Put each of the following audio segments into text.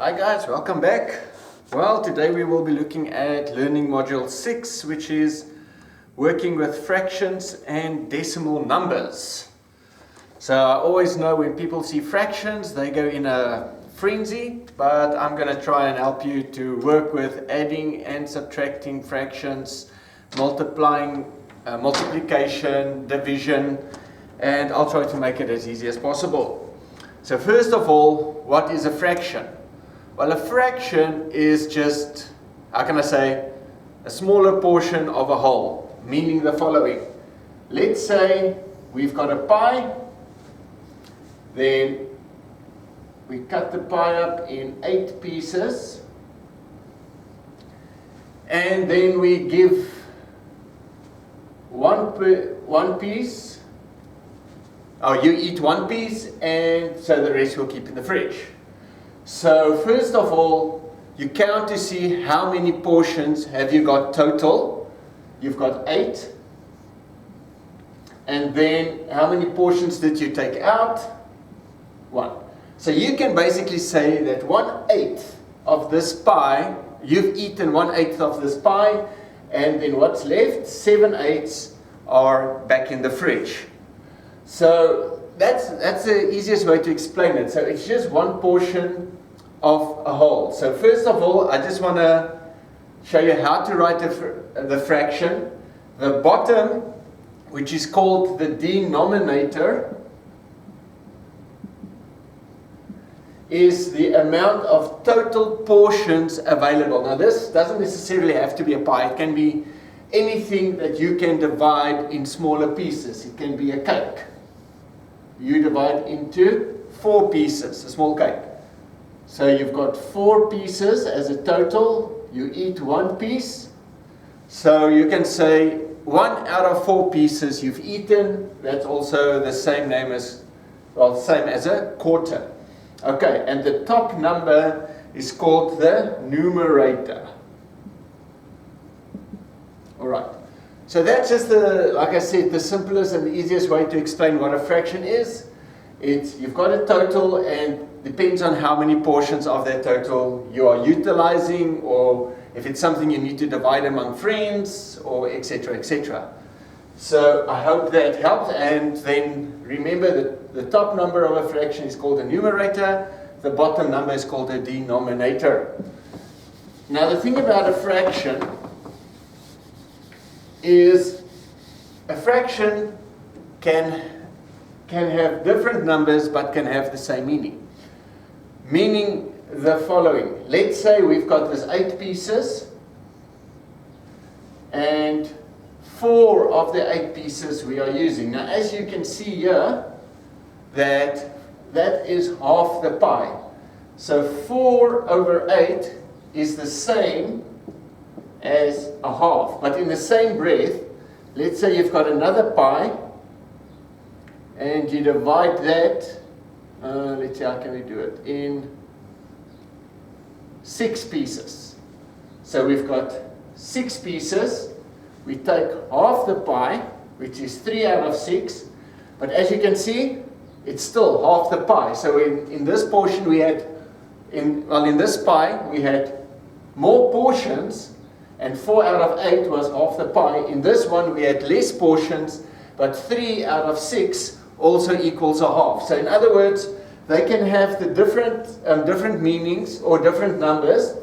Hi guys, welcome back. Well, today we will be looking at learning module 6, which is working with fractions and decimal numbers. So I always know when people see fractions, they go in a frenzy, but I'm going to try and help you to work with adding and subtracting fractions, multiplying, multiplication, division, and I'll try to make it as easy as possible. So first of all, what is a fraction? Well, a fraction is just, how can I say, a smaller portion of a whole, meaning the following. Let's say we've got a pie, then we cut the pie up in 8 pieces, and then we give one piece, you eat one piece, and so the rest we'll keep in the fridge. So first of all, you count to see how many portions have you got total. You've got 8. And then how many portions did you take out? 1. So you can basically say that 1/8 of this pie, you've eaten 1/8 of this pie, and then what's left, 7/8 are back in the fridge. So that's the easiest way to explain it. So it's just one portion of a whole. So first of all, I just want to show you how to write the fraction. The bottom, which is called the denominator, is the amount of total portions available. Now this doesn't necessarily have to be a pie. It can be anything that you can divide in smaller pieces. It can be a cake. You divide into 4 pieces, a small cake. So you've got 4 pieces as a total. You eat 1 piece. So you can say 1 out of 4 pieces you've eaten. That's also the same name as, well, same as a quarter. Okay, and the top number is called the numerator. All right. So that's just like I said, the simplest and the easiest way to explain what a fraction is. You've got a total, and depends on how many portions of that total you are utilizing, or if it's something you need to divide among friends, or etc., etc. So I hope that helped, and then remember that the top number of a fraction is called a numerator, the bottom number is called a denominator. Now the thing about a fraction is a fraction can have different numbers but can have the same meaning. Meaning the following. Let's say we've got this 8 pieces, and 4 of the 8 pieces we are using. Now as you can see here, that is half the pie. So 4 over 8 is the same as a half. But in the same breath, let's say you've got another pie, and you divide that, let's see, how can we do it, in 6 pieces. So we've got 6 pieces. We take half the pie, which is 3 out of 6, but as you can see, it's still half the pie. So in this portion we had, in this pie we had more portions, and 4 out of 8 was half the pie. In this one we had less portions, but 3 out of 6 also equals a half. So in other words, they can have the different meanings or different numbers,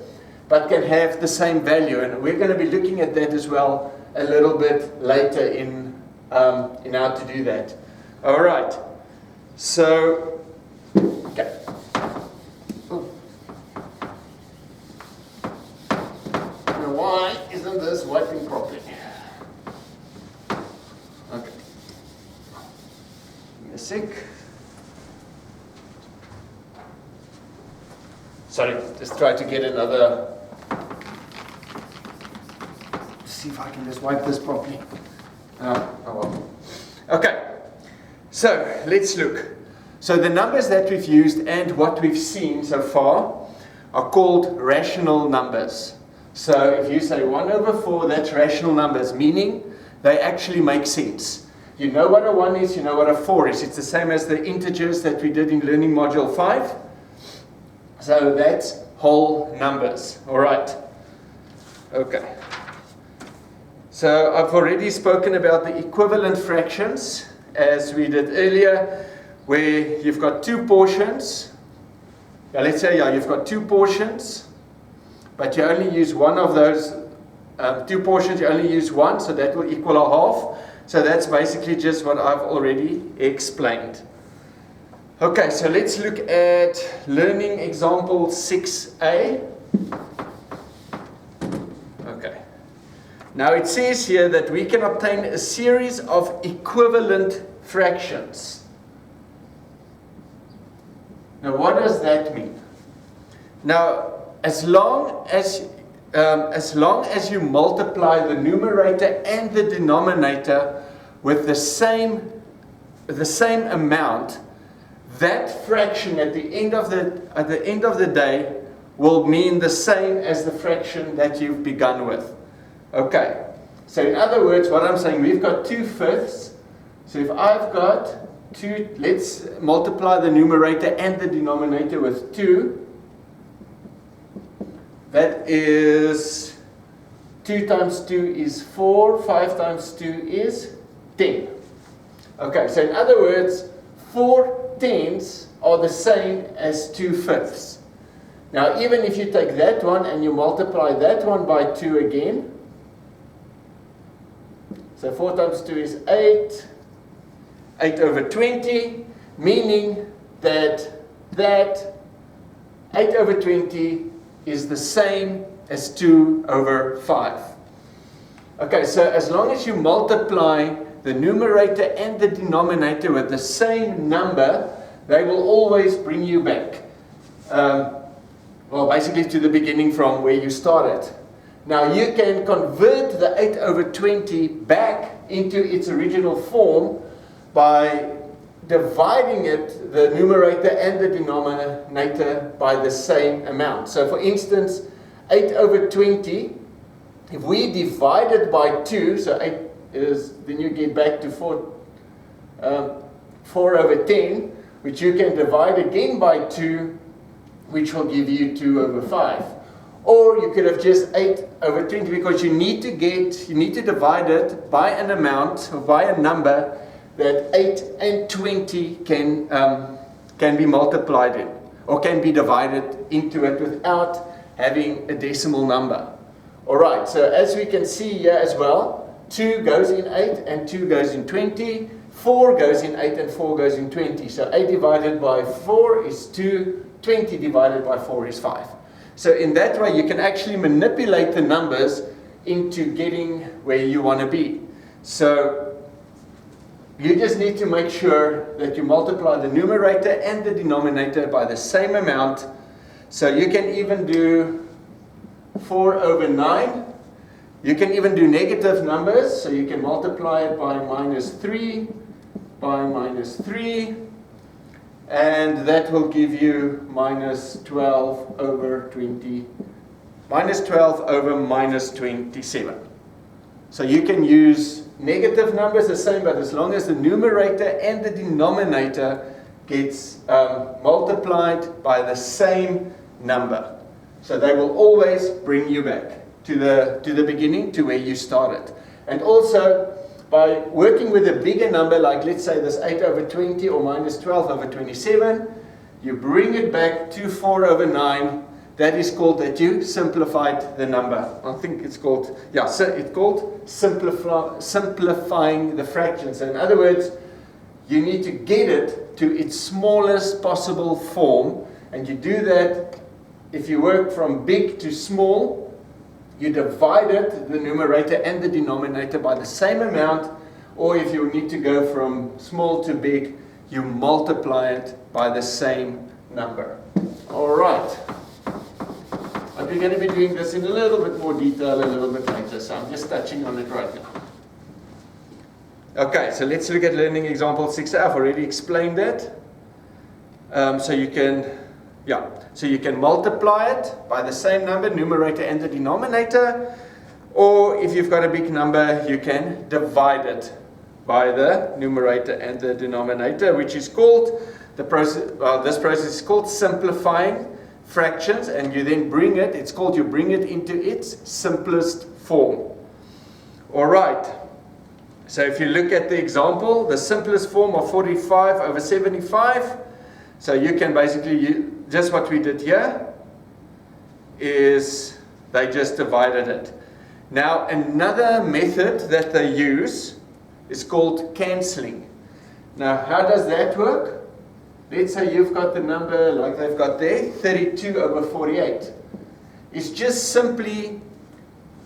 but can have the same value. And we're going to be looking at that as well a little bit later in how to do that. All right. So, okay. Now why isn't this working properly? Okay. Give me a sec. Sorry, just try to get another. See if I can just wipe this properly. Oh well. Okay. So let's look. So the numbers that we've used and what we've seen so far are called rational numbers. So if you say 1 over 4, that's rational numbers, meaning they actually make sense. You know what a 1 is, you know what a 4 is. It's the same as the integers that we did in learning module 5. So that's whole numbers. All right. Okay. So I've already spoken about the equivalent fractions, as we did earlier, where you've got two portions. Now let's say you've got two portions, but you only use one of those two portions, you only use one, so that will equal a half. So that's basically just what I've already explained. Okay, so let's look at learning example 6a. Okay. Now it says here that we can obtain a series of equivalent fractions. Now what does that mean? Now as long as you multiply the numerator and the denominator with the same amount, that fraction at the end of the day will mean the same as the fraction that you've begun with. Okay, so in other words, what I'm saying, we've got 2/5. So if I've got 2, let's multiply the numerator and the denominator with 2. That is 2 times 2 is 4, 5 times 2 is 10. Okay, so in other words, 4 tenths are the same as 2/5. Now even if you take that one and you multiply that one by 2 again, so 4 times 2 is 8, 8 over 20, meaning that 8 over 20 is the same as 2 over 5. Okay, so as long as you multiply the numerator and the denominator with the same number, they will always bring you back. Well, basically to the beginning from where you started. Now you can convert the 8 over 20 back into its original form by dividing it, the numerator and the denominator, by the same amount. So for instance, 8 over 20, if we divide it by 2, so 8 is, then you get back to 4 over 10, which you can divide again by 2, which will give you 2 over 5. Or you could have just 8 over 20, because you need to divide it by an amount, or by a number, that 8 and 20 can be multiplied in, or can be divided into it without having a decimal number. Alright, so as we can see here as well, 2 goes in 8 and 2 goes in 20, 4 goes in 8 and 4 goes in 20. So 8 divided by 4 is 2, 20 divided by 4 is 5. So in that way you can actually manipulate the numbers into getting where you want to be. So you just need to make sure that you multiply the numerator and the denominator by the same amount. So you can even do 4 over 9. You can even do negative numbers, so you can multiply it by -3, by -3, and that will give you -12 over 20, -12 over -27. So you can use negative numbers the same, but as long as the numerator and the denominator gets multiplied by the same number. So they will always bring you back to the beginning, to where you started. And also, by working with a bigger number, like let's say this 8 over 20 or -12 over 27, you bring it back to 4 over 9. That is called that you simplified the number. I think it's called, yeah, so it's called simplifying the fraction. So in other words, you need to get it to its smallest possible form, and you do that if you work from big to small. You divide it, the numerator and the denominator, by the same amount, or if you need to go from small to big, you multiply it by the same number. All right. We're going to be doing this in a little bit more detail a little bit later, so I'm just touching on it right now. Okay, so let's look at learning example 6. I've already explained that. So you can multiply it by the same number, numerator and the denominator, or if you've got a big number, you can divide it by the numerator and the denominator, which is called, this process is called simplifying fractions, and you then bring it, it's called you bring it into its simplest form. All right. So if you look at the example, the simplest form of 45 over 75, so you can basically, just what we did here, is they just divided it. Now another method that they use is called cancelling. Now how does that work? Let's say you've got the number like they've got there, 32 over 48. It's just simply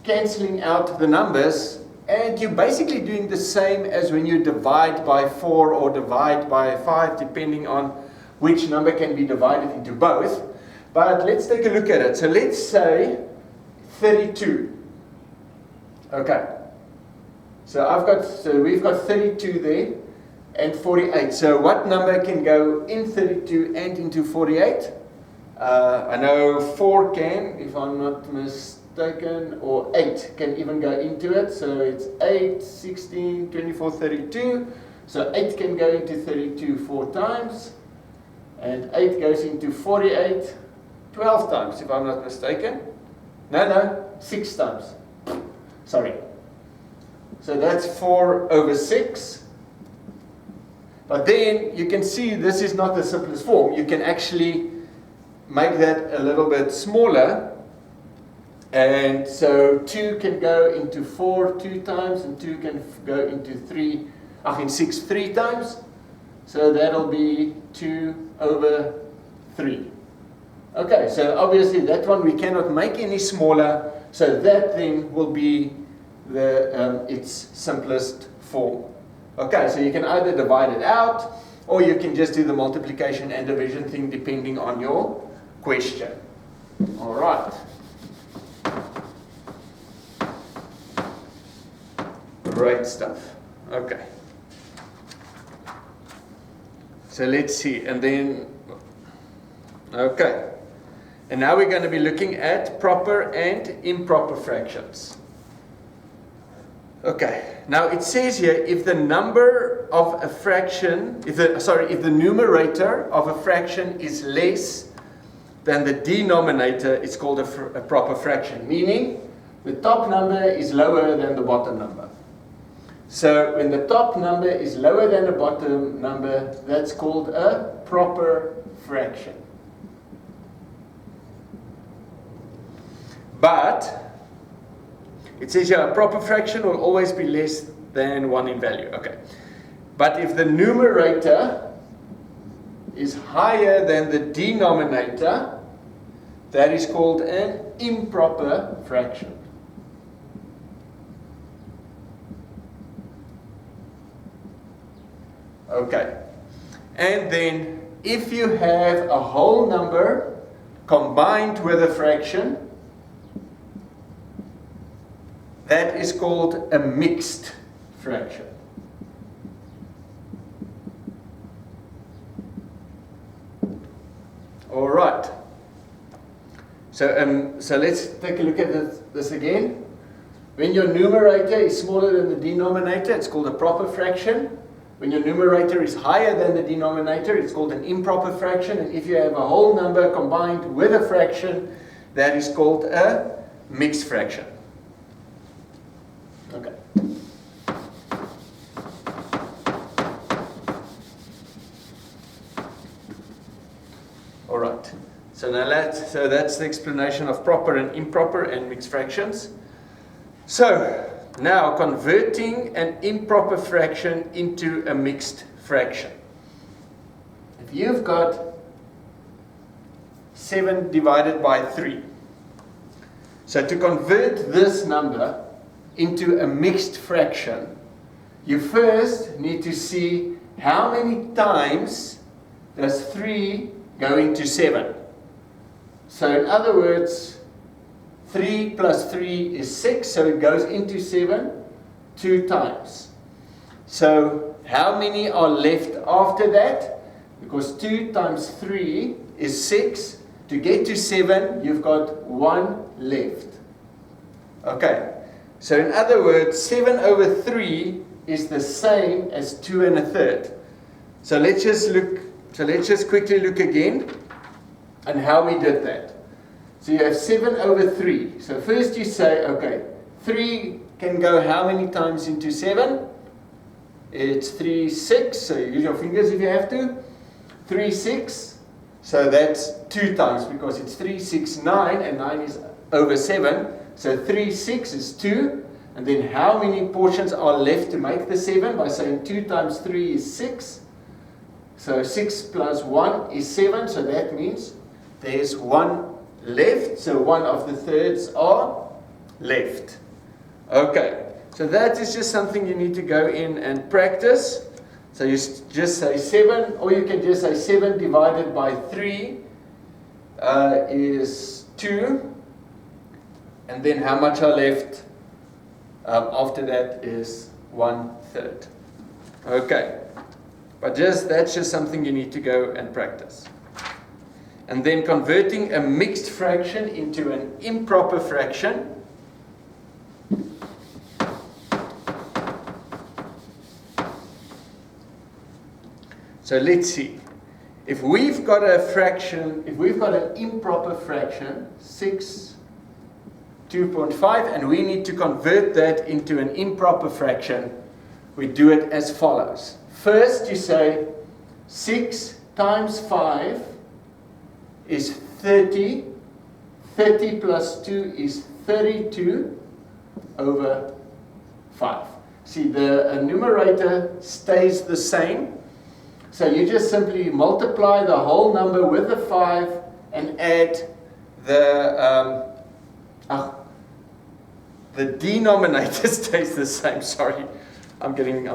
cancelling out the numbers, and you're basically doing the same as when you divide by 4 or divide by 5, depending on which number can be divided into both. But let's take a look at it. So let's say 32. Okay. So we've got 32 there and 48. So what number can go in 32 and into 48? I know 4 can, if I'm not mistaken, or 8 can even go into it. So it's 8, 16, 24, 32. So 8 can go into 32 4 times. And 8 goes into 48 12 times, if I'm not mistaken. No, 6 times. Sorry. So that's 4 over 6. But then you can see this is not the simplest form. You can actually make that a little bit smaller. And so 2 can go into 4 2 times, and 2 can go into 6 3 times. So that'll be 2 over 3. Okay, so obviously that one we cannot make any smaller, so that then will be its simplest form. Okay, so you can either divide it out, or you can just do the multiplication and division thing depending on your question. All right. Great stuff. Okay. So let's see, and then, okay. And now we're going to be looking at proper and improper fractions. Okay, now it says here, if the number of a fraction, if the numerator of a fraction is less than the denominator, it's called a proper fraction, meaning the top number is lower than the bottom number. So when the top number is lower than the bottom number, that's called a proper fraction. But it says here, a proper fraction will always be less than 1 in value. Okay. But if the numerator is higher than the denominator, that is called an improper fraction. Okay. And then if you have a whole number combined with a fraction, that is called a mixed fraction. All right. So let's take a look at this again. When your numerator is smaller than the denominator, it's called a proper fraction. When your numerator is higher than the denominator, it's called an improper fraction. And if you have a whole number combined with a fraction, that is called a mixed fraction. Okay. All right. So now that's the explanation of proper and improper and mixed fractions. So now converting an improper fraction into a mixed fraction. If you've got 7 divided by 3. So to convert this number into a mixed fraction, you first need to see how many times does 3 go into 7. So in other words, 3 plus 3 is 6, so it goes into 7 2 times. So how many are left after that? Because 2 times 3 is 6. To get to 7, you've got 1 left. Okay. So in other words, 7 over 3 is the same as 2 1/3. So let's just quickly look again. and how we did that. So you have 7 over 3. So first you say, okay, 3 can go how many times into 7? It's 3, 6. So use your fingers if you have to. 3, 6. So that's 2 times because it's 3, 6, 9, and 9 is over 7. So 3, 6 is 2. And then how many portions are left to make the 7? By saying 2 times 3 is 6. So 6 plus 1 is 7. So that means there's 1 left. So 1 of the thirds are left. Okay. So that is just something you need to go in and practice. So you just say 7, or you can just say 7 divided by 3 is 2. And then how much are left? After that is 1/3. Okay. But that's just something you need to go and practice. And then converting a mixed fraction into an improper fraction. So let's see. If we've got a fraction, if we've got an improper fraction, 6, 2.5, and we need to convert that into an improper fraction, we do it as follows. First you say 6 times 5 is 30. 30 plus 2 is 32 over 5. See, the numerator stays the same. So you just simply multiply the whole number with the 5 and add the denominator stays the same. Sorry, I'm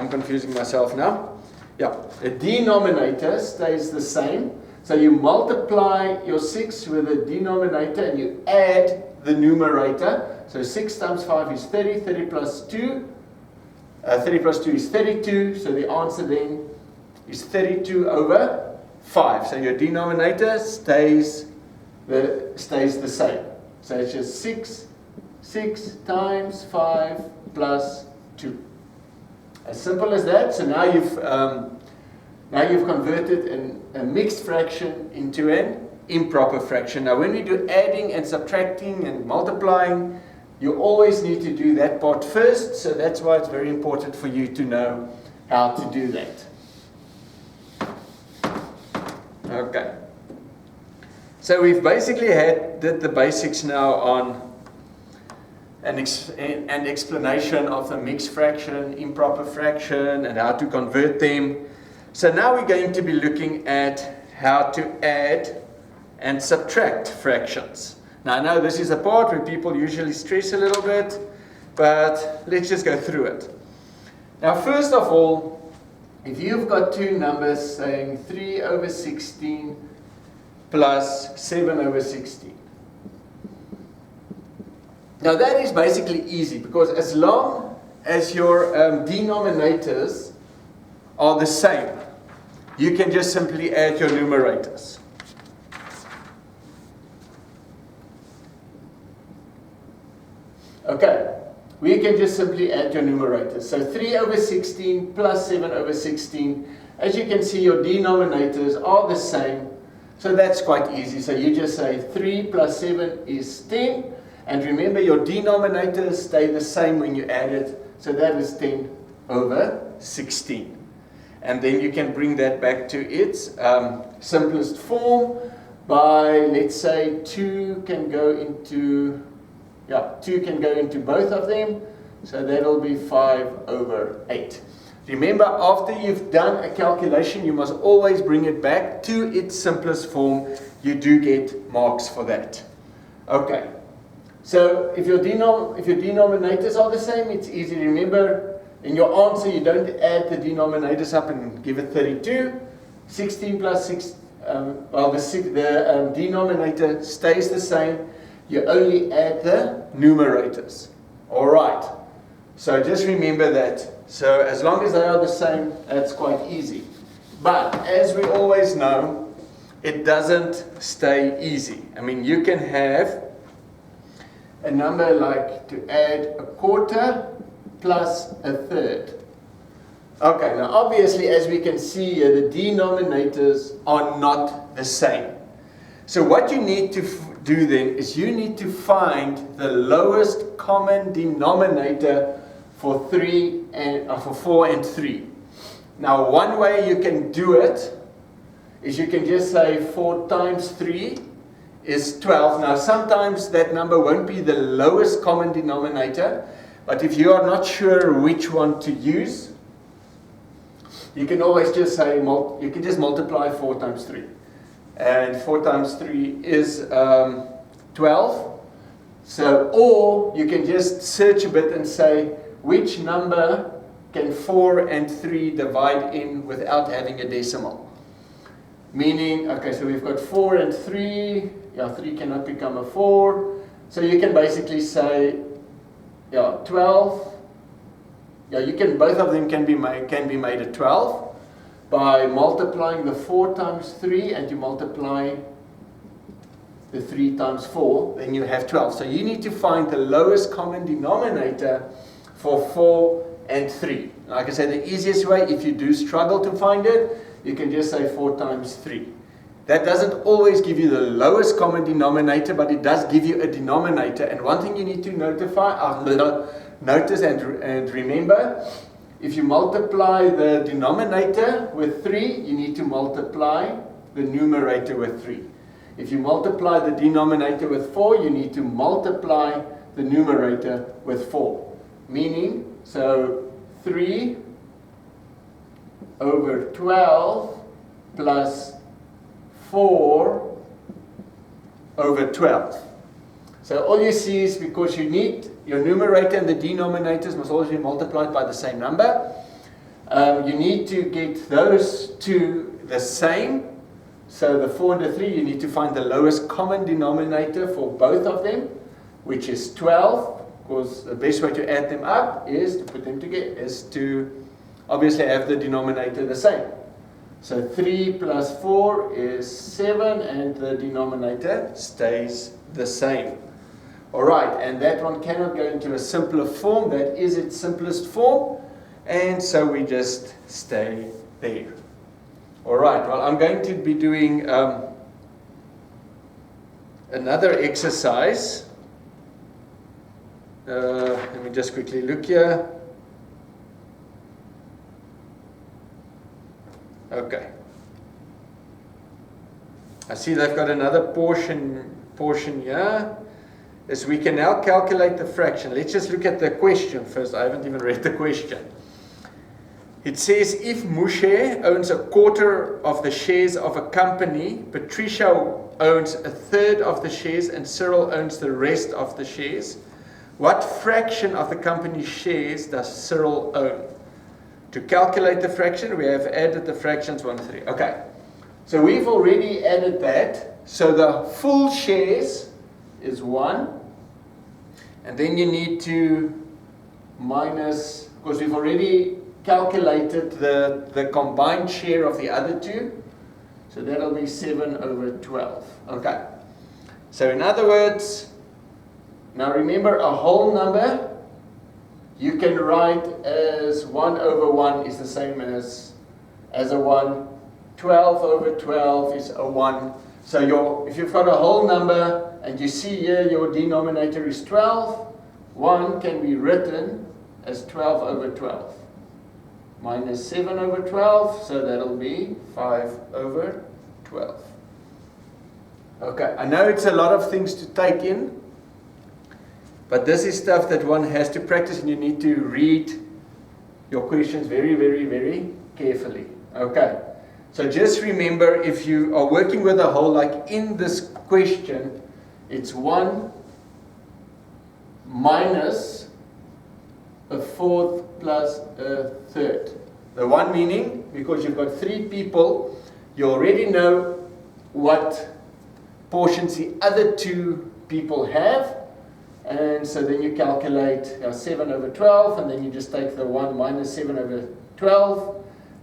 confusing myself now. Yeah, the denominator stays the same. So you multiply your 6 with the denominator and you add the numerator. So 6 times 5 is 30. 30 plus 2 is 32. So the answer then is 32 over 5. So your denominator stays the same. So it's just 6 times 5 plus 2. As simple as that. So now you've converted a mixed fraction into an improper fraction. Now when we do adding and subtracting and multiplying, you always need to do that part first. So that's why it's very important for you to know how to do that. Okay. So we've basically did the basics now on an explanation of the mixed fraction, improper fraction, and how to convert them. So now we're going to be looking at how to add and subtract fractions. Now I know this is a part where people usually stress a little bit, but let's just go through it. Now first of all, if you've got two numbers saying 3 over 16 plus 7 over 16. Now that is basically easy because as long as your denominators are the same, you can just simply add your numerators. Okay. We can just simply add your numerators. So 3 over 16 plus 7 over 16. As you can see, your denominators are the same. So that's quite easy. So you just say 3 plus 7 is 10. And remember, your denominators stay the same when you add it. So that is 10 over 16. And then you can bring that back to its simplest form by, let's say, 2 can go into both of them. So that'll be 5 over 8. Remember, after you've done a calculation, you must always bring it back to its simplest form. You do get marks for that. Okay. So if your denominators are the same, it's easy. Remember, in your answer, you don't add the denominators up and give it 32. 16 plus 6, the denominator stays the same. You only add the numerators. All right. So just remember that. So as long as they are the same, that's quite easy. But as we always know, it doesn't stay easy. I mean, you can have a number like to add a quarter plus a third. Okay, now obviously, as we can see here, the denominators are not the same. So what you need to do then is you need to find the lowest common denominator for 4 and 3. Now one way you can do it is you can just say 4 times 3 is 12. Now sometimes that number won't be the lowest common denominator, but if you are not sure which one to use, you can always just say, you can just multiply 4 times 3. And 4 times 3 is 12. So, or you can just search a bit and say, which number can 4 and 3 divide in without having a decimal? Meaning, okay, so we've got 4 and 3. Yeah, 3 cannot become a 4. So you can basically say, yeah, 12. Yeah, you can, both of them can be made a 12 by multiplying the 4 times 3, and you multiply the 3 times 4, then you have 12. So you need to find the lowest common denominator for 4 and 3. Like I said, the easiest way, if you do struggle to find it, you can just say 4 times 3. That doesn't always give you the lowest common denominator, but it does give you a denominator. And one thing you need to notice and remember, if you multiply the denominator with 3, you need to multiply the numerator with 3. If you multiply the denominator with 4, you need to multiply the numerator with 4. Meaning, so 3 over 12 plus 4 over 12. So all you see is, because you need your numerator and the denominators must always be multiplied by the same number, you need to get those two the same. So the 4 and the 3, you need to find the lowest common denominator for both of them, which is 12. Because the best way to add them up is to put them together, is to obviously have the denominator the same. So 3 plus 4 is 7, and the denominator stays the same. Alright, and that one cannot go into a simpler form. That is its simplest form, and so we just stay there. Alright, well, I'm going to be doing another exercise. Let me just quickly look here. Okay. I see they've got another portion here. Is we can now calculate the fraction. Let's just look at the question first. I haven't even read the question. It says, if Moshe owns a quarter of the shares of a company, Patricia owns a third of the shares, and Cyril owns the rest of the shares, what fraction of the company's shares does Cyril own? To calculate the fraction, we have added the fractions 1 to 3. Okay, so we've already added that. So the full shares is 1. And then you need to minus, because we've already calculated the combined share of the other two. So that'll be 7 over 12. Okay. So in other words, now remember, a whole number you can write as 1 over 1 is the same as a 1. 12 over 12 is a 1. So if you've got a whole number and you see here your denominator is 12, 1 can be written as 12 over 12. Minus 7 over 12, so that'll be 5 over 12. Okay, I know it's a lot of things to take in, but this is stuff that one has to practice, and you need to read your questions very, very, very carefully. Okay, so just remember, if you are working with a whole, like in this question, it's 1 minus a fourth plus a third. The 1 meaning, because you've got 3 people, you already know what portions the other 2 people have, and so then you calculate 7 over 12, and then you just take the 1 minus 7 over 12.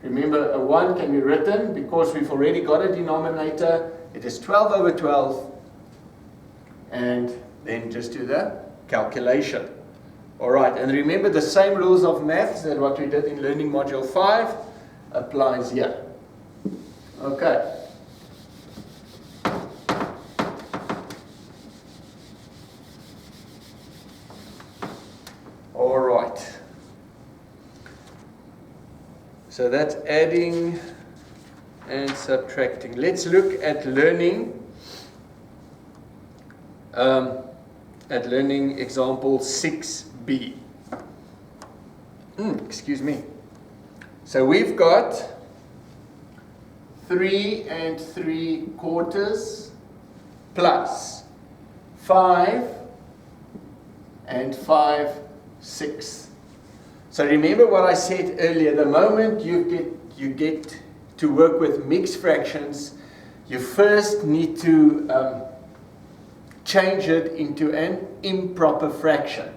Remember, a 1 can be written, because we've already got a denominator, it is 12 over 12, and then just do the calculation. Alright, and remember, the same rules of maths that what we did in Learning Module 5 applies here. Okay. So that's adding and subtracting. Let's look at learning. Example 6b. Excuse me. So we've got 3 3/4 plus 5 5/6. So remember what I said earlier, the moment you get to work with mixed fractions, you first need to change it into an improper fraction.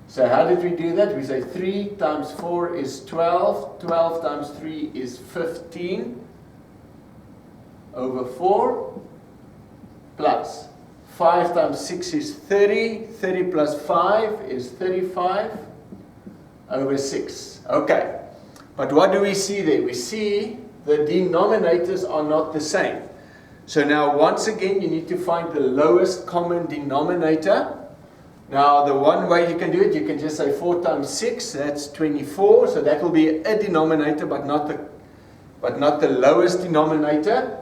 So how did we do that? We say 3 times 4 is 12, 12 times 3 is 15 over 4, plus 5 times 6 is 30, 30 plus 5 is 35 over 6. Okay, but what do we see there? We see the denominators are not the same. So now once again you need to find the lowest common denominator. Now the one way you can do it, you can just say 4 times 6, that's 24, so that will be a denominator but not the lowest denominator.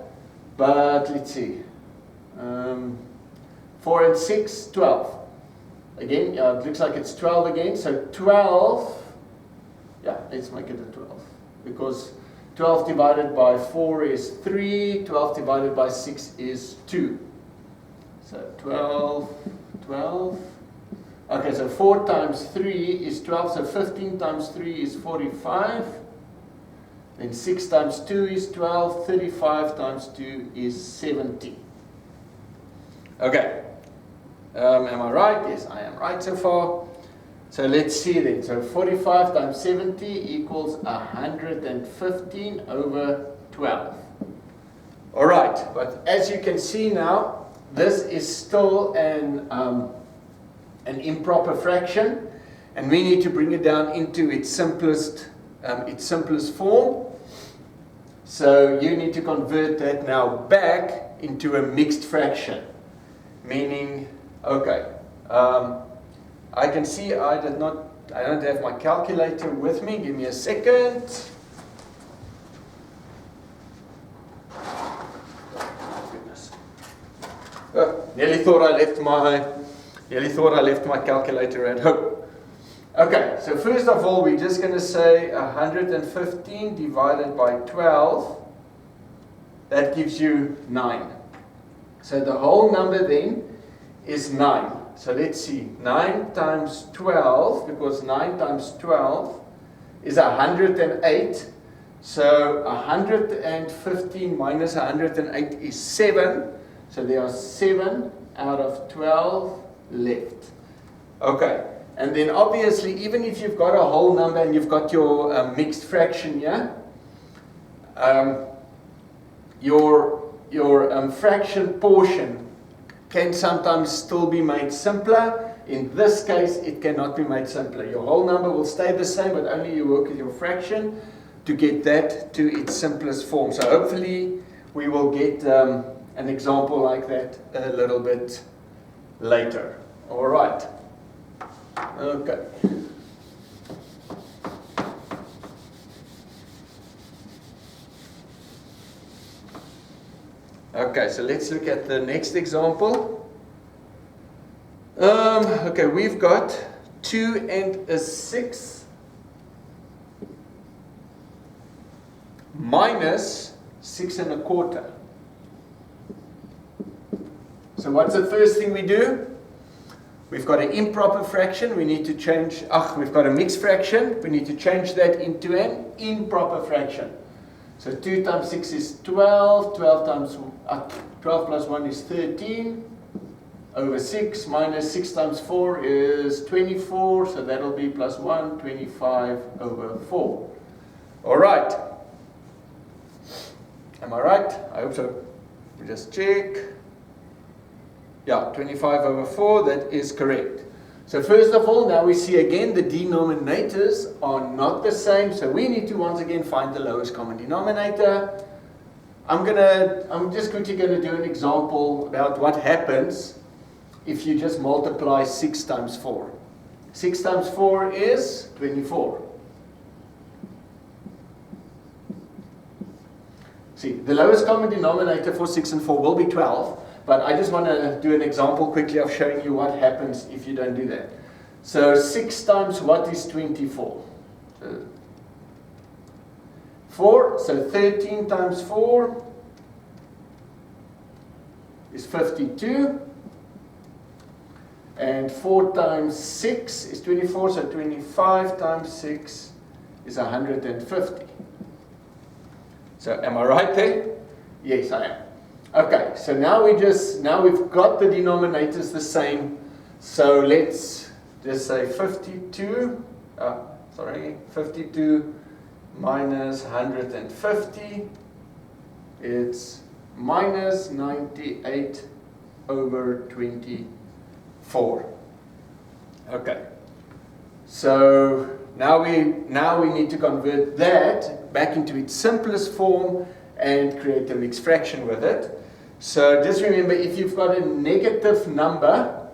But let's see, 4 and 6, 12. Again, it looks like it's 12 again, so 12, yeah, let's make it a 12, because 12 divided by 4 is 3, 12 divided by 6 is 2. So 12, 12. Okay, so 4 times 3 is 12, so 15 times 3 is 45. Then 6 times 2 is 12, 35 times 2 is 70. Okay, am I right? Yes, I am right so far. So let's see then. So 45 times 70 equals 115 over 12. All right, but as you can see now, this is still an improper fraction, and we need to bring it down into its simplest form. So you need to convert that now back into a mixed fraction, meaning, okay, I can see I don't have my calculator with me. Give me a second. Goodness. Oh, nearly thought I left my calculator at home. Okay, so first of all, we're just going to say 115 divided by 12. That gives you 9. So the whole number then is 9. So let's see, 9 times 12, because 9 times 12 is 108. So 115 minus 108 is 7. So there are 7 out of 12 left. Okay, and then obviously, even if you've got a whole number and you've got your mixed fraction here, your fraction portion can sometimes still be made simpler. In this case, it cannot be made simpler. Your whole number will stay the same, but only you work with your fraction to get that to its simplest form. So hopefully we will get an example like that a little bit later. All right. Okay. Okay, so let's look at the next example. Okay, we've got 2 6 minus 6 1/4. So what's the first thing we do? We've got an improper fraction, we need to change, we've got a mixed fraction, we need to change that into an improper fraction. So 2 times 6 is 12, 12 plus 1 is 13, over 6, minus 6 times 4 is 24, so that'll be plus 1, 25 over 4. All right. Am I right? I hope so. We just check. Yeah, 25 over 4, that is correct. So first of all, now we see again the denominators are not the same, so we need to once again find the lowest common denominator. I'm just quickly going to do an example about what happens if you just multiply 6 times 4. 6 times 4 is 24. See, the lowest common denominator for 6 and 4 will be 12, but I just want to do an example quickly of showing you what happens if you don't do that. So 6 times what is 24? 4, so 13 times 4 is 52. And 4 times 6 is 24, so 25 times 6 is 150. So am I right there? Yes, I am. Okay, so now we've got the denominators the same. So let's just say 52 minus 150, it's minus 98 over 24. Okay, so now we need to convert that back into its simplest form and create a mixed fraction with it. So just remember, if you've got a negative number,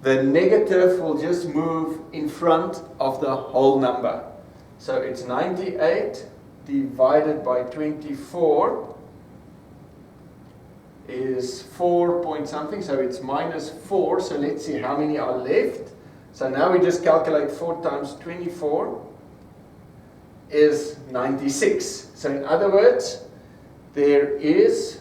the negative will just move in front of the whole number. So it's 98 divided by 24 is 4 point something, so it's minus 4. So let's see how many are left. So now we just calculate 4 times 24 is 96. So in other words, there is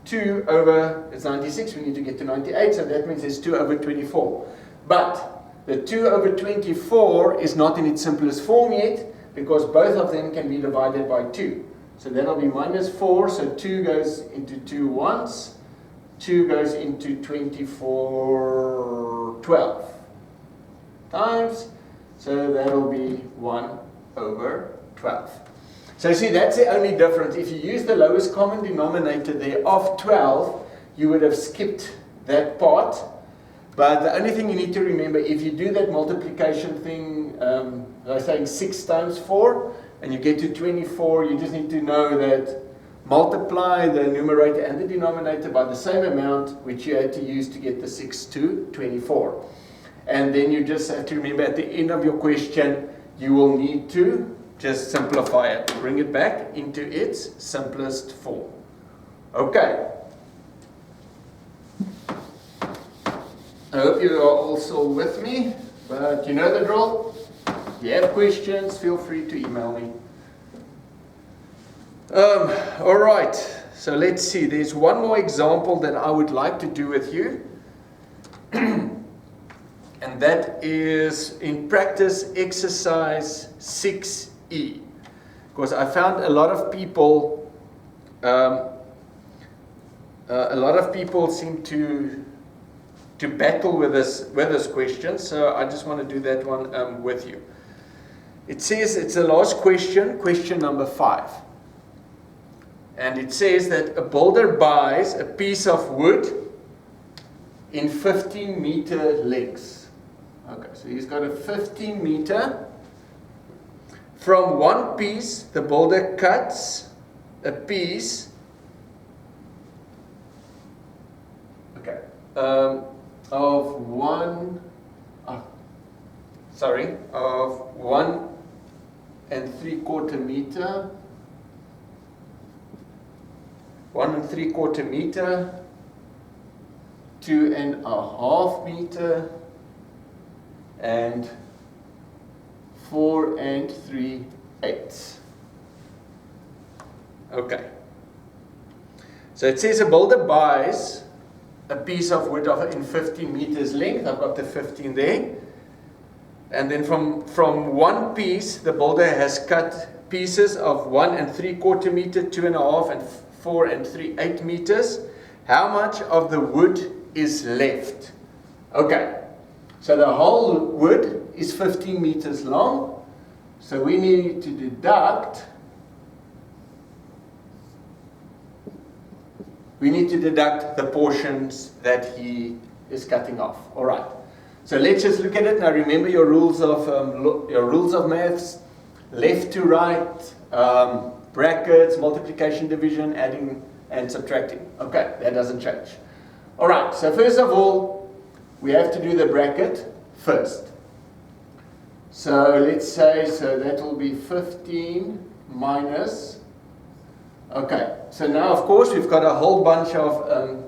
2 over, it's 96, we need to get to 98, so that means there's 2 over 24. But the 2 over 24 is not in its simplest form yet, because both of them can be divided by 2. So that'll be minus 4, so 2 goes into 2 once, 2 goes into 24 12 times, so that'll be 1 over 12. So see, that's the only difference. If you use the lowest common denominator there of 12, you would have skipped that part. But the only thing you need to remember, if you do that multiplication thing, I was saying 6 times 4, and you get to 24, you just need to know that multiply the numerator and the denominator by the same amount, which you had to use to get the 6 to 24. And then you just have to remember at the end of your question, you will need to just simplify it, bring it back into its simplest form. Okay. I hope you are also with me, but you know the drill. If you have questions, feel free to email me. All right, so let's see. There's one more example that I would like to do with you. And that is in practice exercise 6E. Because I found a lot of people seem to battle with this question, so I just want to do that one with you. It says, it's the last question, question number 5. And it says that a builder buys a piece of wood in 15-meter lengths. Okay, so he's got a 15-meter. From one piece, the builder cuts a piece. Okay. Of 1 3/4 meter, 1 3/4 meter, 2.5 meter, and 4 3/8. Okay. So it says a builder buys a piece of wood in 15 meters length. I've got the 15 there. And then from one piece, the builder has cut pieces of 1 3/4 meter, 2.5 and 4 3/8 meters. How much of the wood is left? Okay, so the whole wood is 15 meters long. So we need to deduct. We need to deduct the portions that he is cutting off. All right. So let's just look at it now. Remember your rules of maths: left to right, brackets, multiplication, division, adding, and subtracting. Okay, that doesn't change. All right. So first of all, we have to do the bracket first. So let's say, so that will be 15 minus, okay, so now of course we've got a whole bunch of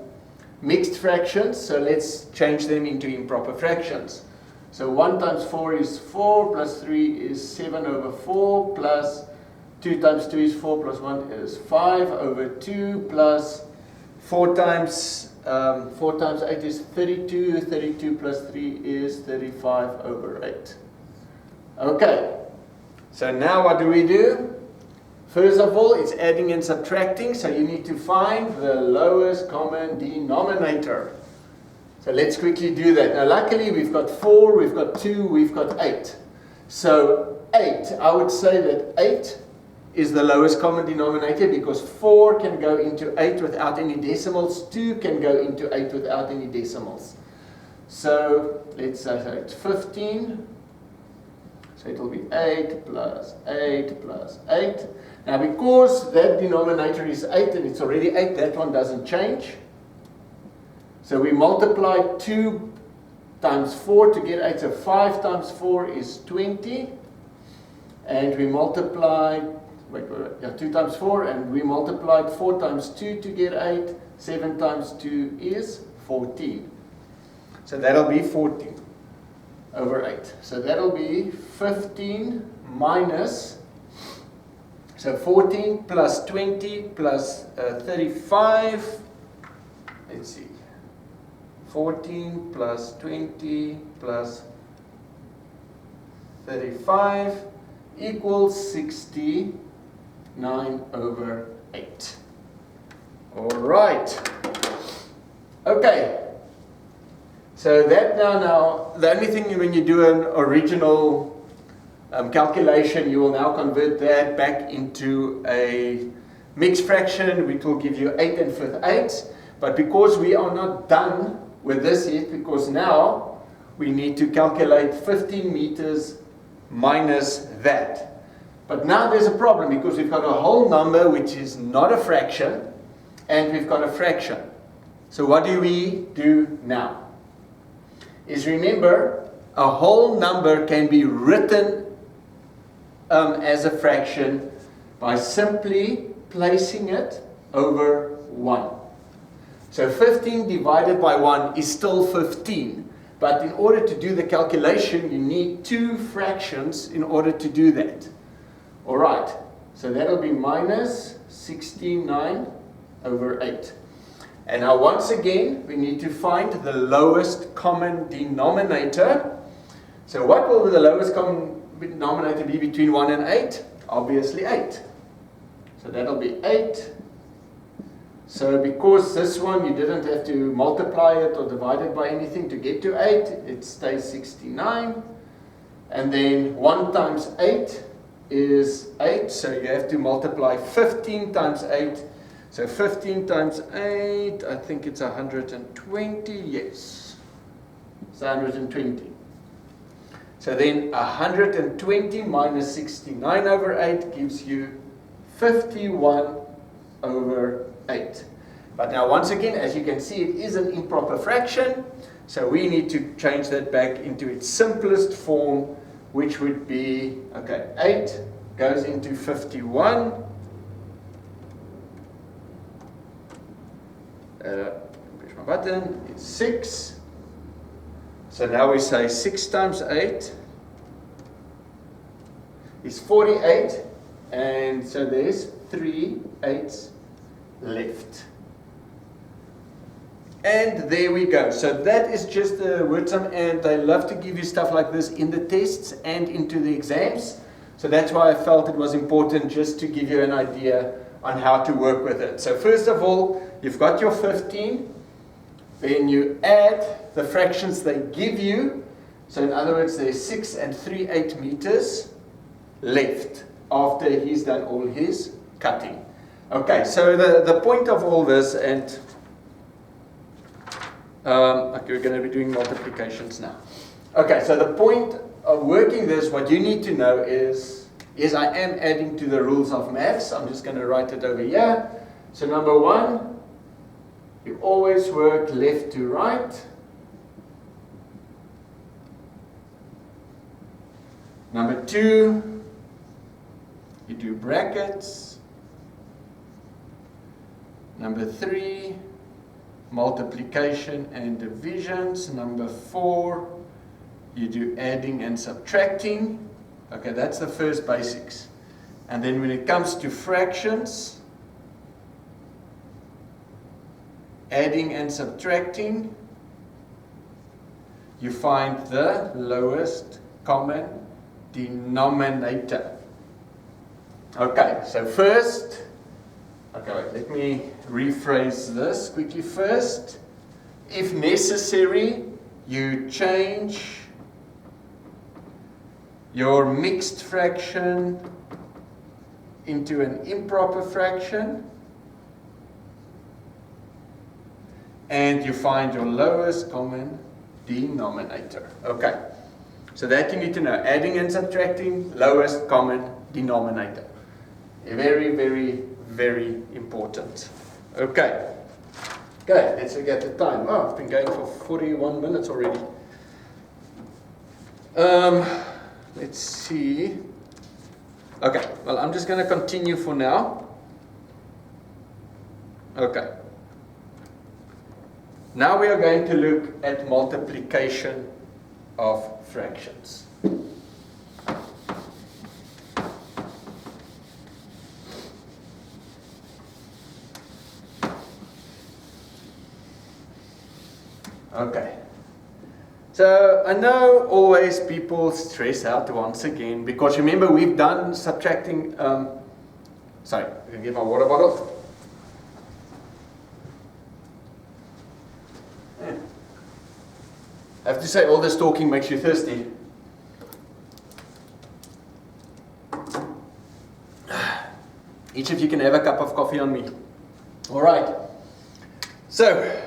mixed fractions, so let's change them into improper fractions. So 1 times 4 is 4, plus 3 is 7 over 4, plus 2 times 2 is 4, plus 1 is 5 over 2, plus 4 times 8 is 32, 32 plus 3 is 35 over 8. Okay, so now what do? First of all, it's adding and subtracting, so you need to find the lowest common denominator. So let's quickly do that. Now luckily we've got 4, we've got 2, we've got 8. So 8, I would say that 8 is the lowest common denominator because 4 can go into 8 without any decimals, 2 can go into 8 without any decimals. So let's say it's 15. So it will be 8 plus 8 plus 8. Now because that denominator is 8 and it's already 8, that one doesn't change. So we multiply 2 times 4 to get 8. So 5 times 4 is 20. And we multiply, 2 times 4, and we multiplied 4 times 2 to get 8. 7 times 2 is 14. So that'll be 14 over 8. So that'll be 15 minus, so 14 plus 20 plus 35, let's see, 14 plus 20 plus 35 equals 69 over 8. All right. Okay. So that now, the only thing when you do an original calculation, you will now convert that back into a mixed fraction, which will give you 8 and 5/8. But because we are not done with this yet, because now we need to calculate 15 meters minus that. But now there's a problem because we've got a whole number which is not a fraction, and we've got a fraction. So what do we do now? Is remember, a whole number can be written as a fraction by simply placing it over 1. So 15 divided by 1 is still 15. But in order to do the calculation, you need 2 fractions in order to do that. All right, so that'll be minus 69 over 8. And now once again, we need to find the lowest common denominator. So what will the lowest common denominator be between 1 and 8? Obviously 8. So that'll be 8. So because this one you didn't have to multiply it or divide it by anything to get to 8, it stays 69. And then 1 times 8 is 8, so you have to multiply 15 times 8. So 15 times 8, I think it's 120, yes. It's 120. So then 120 minus 69 over 8 gives you 51 over 8. But now once again, as you can see, it is an improper fraction. So we need to change that back into its simplest form, which would be, okay, 8 goes into 51. Push my button, it's 6. So now we say 6 times 8 is 48, and so there's 3 8s left. And there we go. So that is just the word sum, and they love to give you stuff like this in the tests and into the exams. So that's why I felt it was important just to give you an idea on how to work with it. So first of all, you've got your 15, then you add the fractions they give you. So in other words, there's 6 and 3/8 meters left after he's done all his cutting. Okay, so the point of all this, and okay, we're going to be doing multiplications now. Okay, so the point of working this, what you need to know is, yes, I am adding to the rules of maths. I'm just going to write it over here. So number 1, you always work left to right. Number 2, you do brackets. Number 3, multiplication and divisions. Number 4, you do adding and subtracting. Okay, that's the first basics. And then when it comes to fractions, adding and subtracting, you find the lowest common denominator. Okay, so first, okay, wait, let me rephrase this quickly first. If necessary, you change your mixed fraction into an improper fraction, and you find your lowest common denominator. Okay, so that you need to know. Adding and subtracting, lowest common denominator. Very, very, very important. Okay. Okay, let's look at the time. Oh, I've been going for 41 minutes already. Let's see. Okay, well, I'm just going to continue for now. Okay. Now we are going to look at multiplication of fractions. Okay. So I know always people stress out once again, because remember we've done subtracting, sorry, I can get my water bottle. Yeah. I have to say all this talking makes you thirsty. Each of you can have a cup of coffee on me. Alright. So,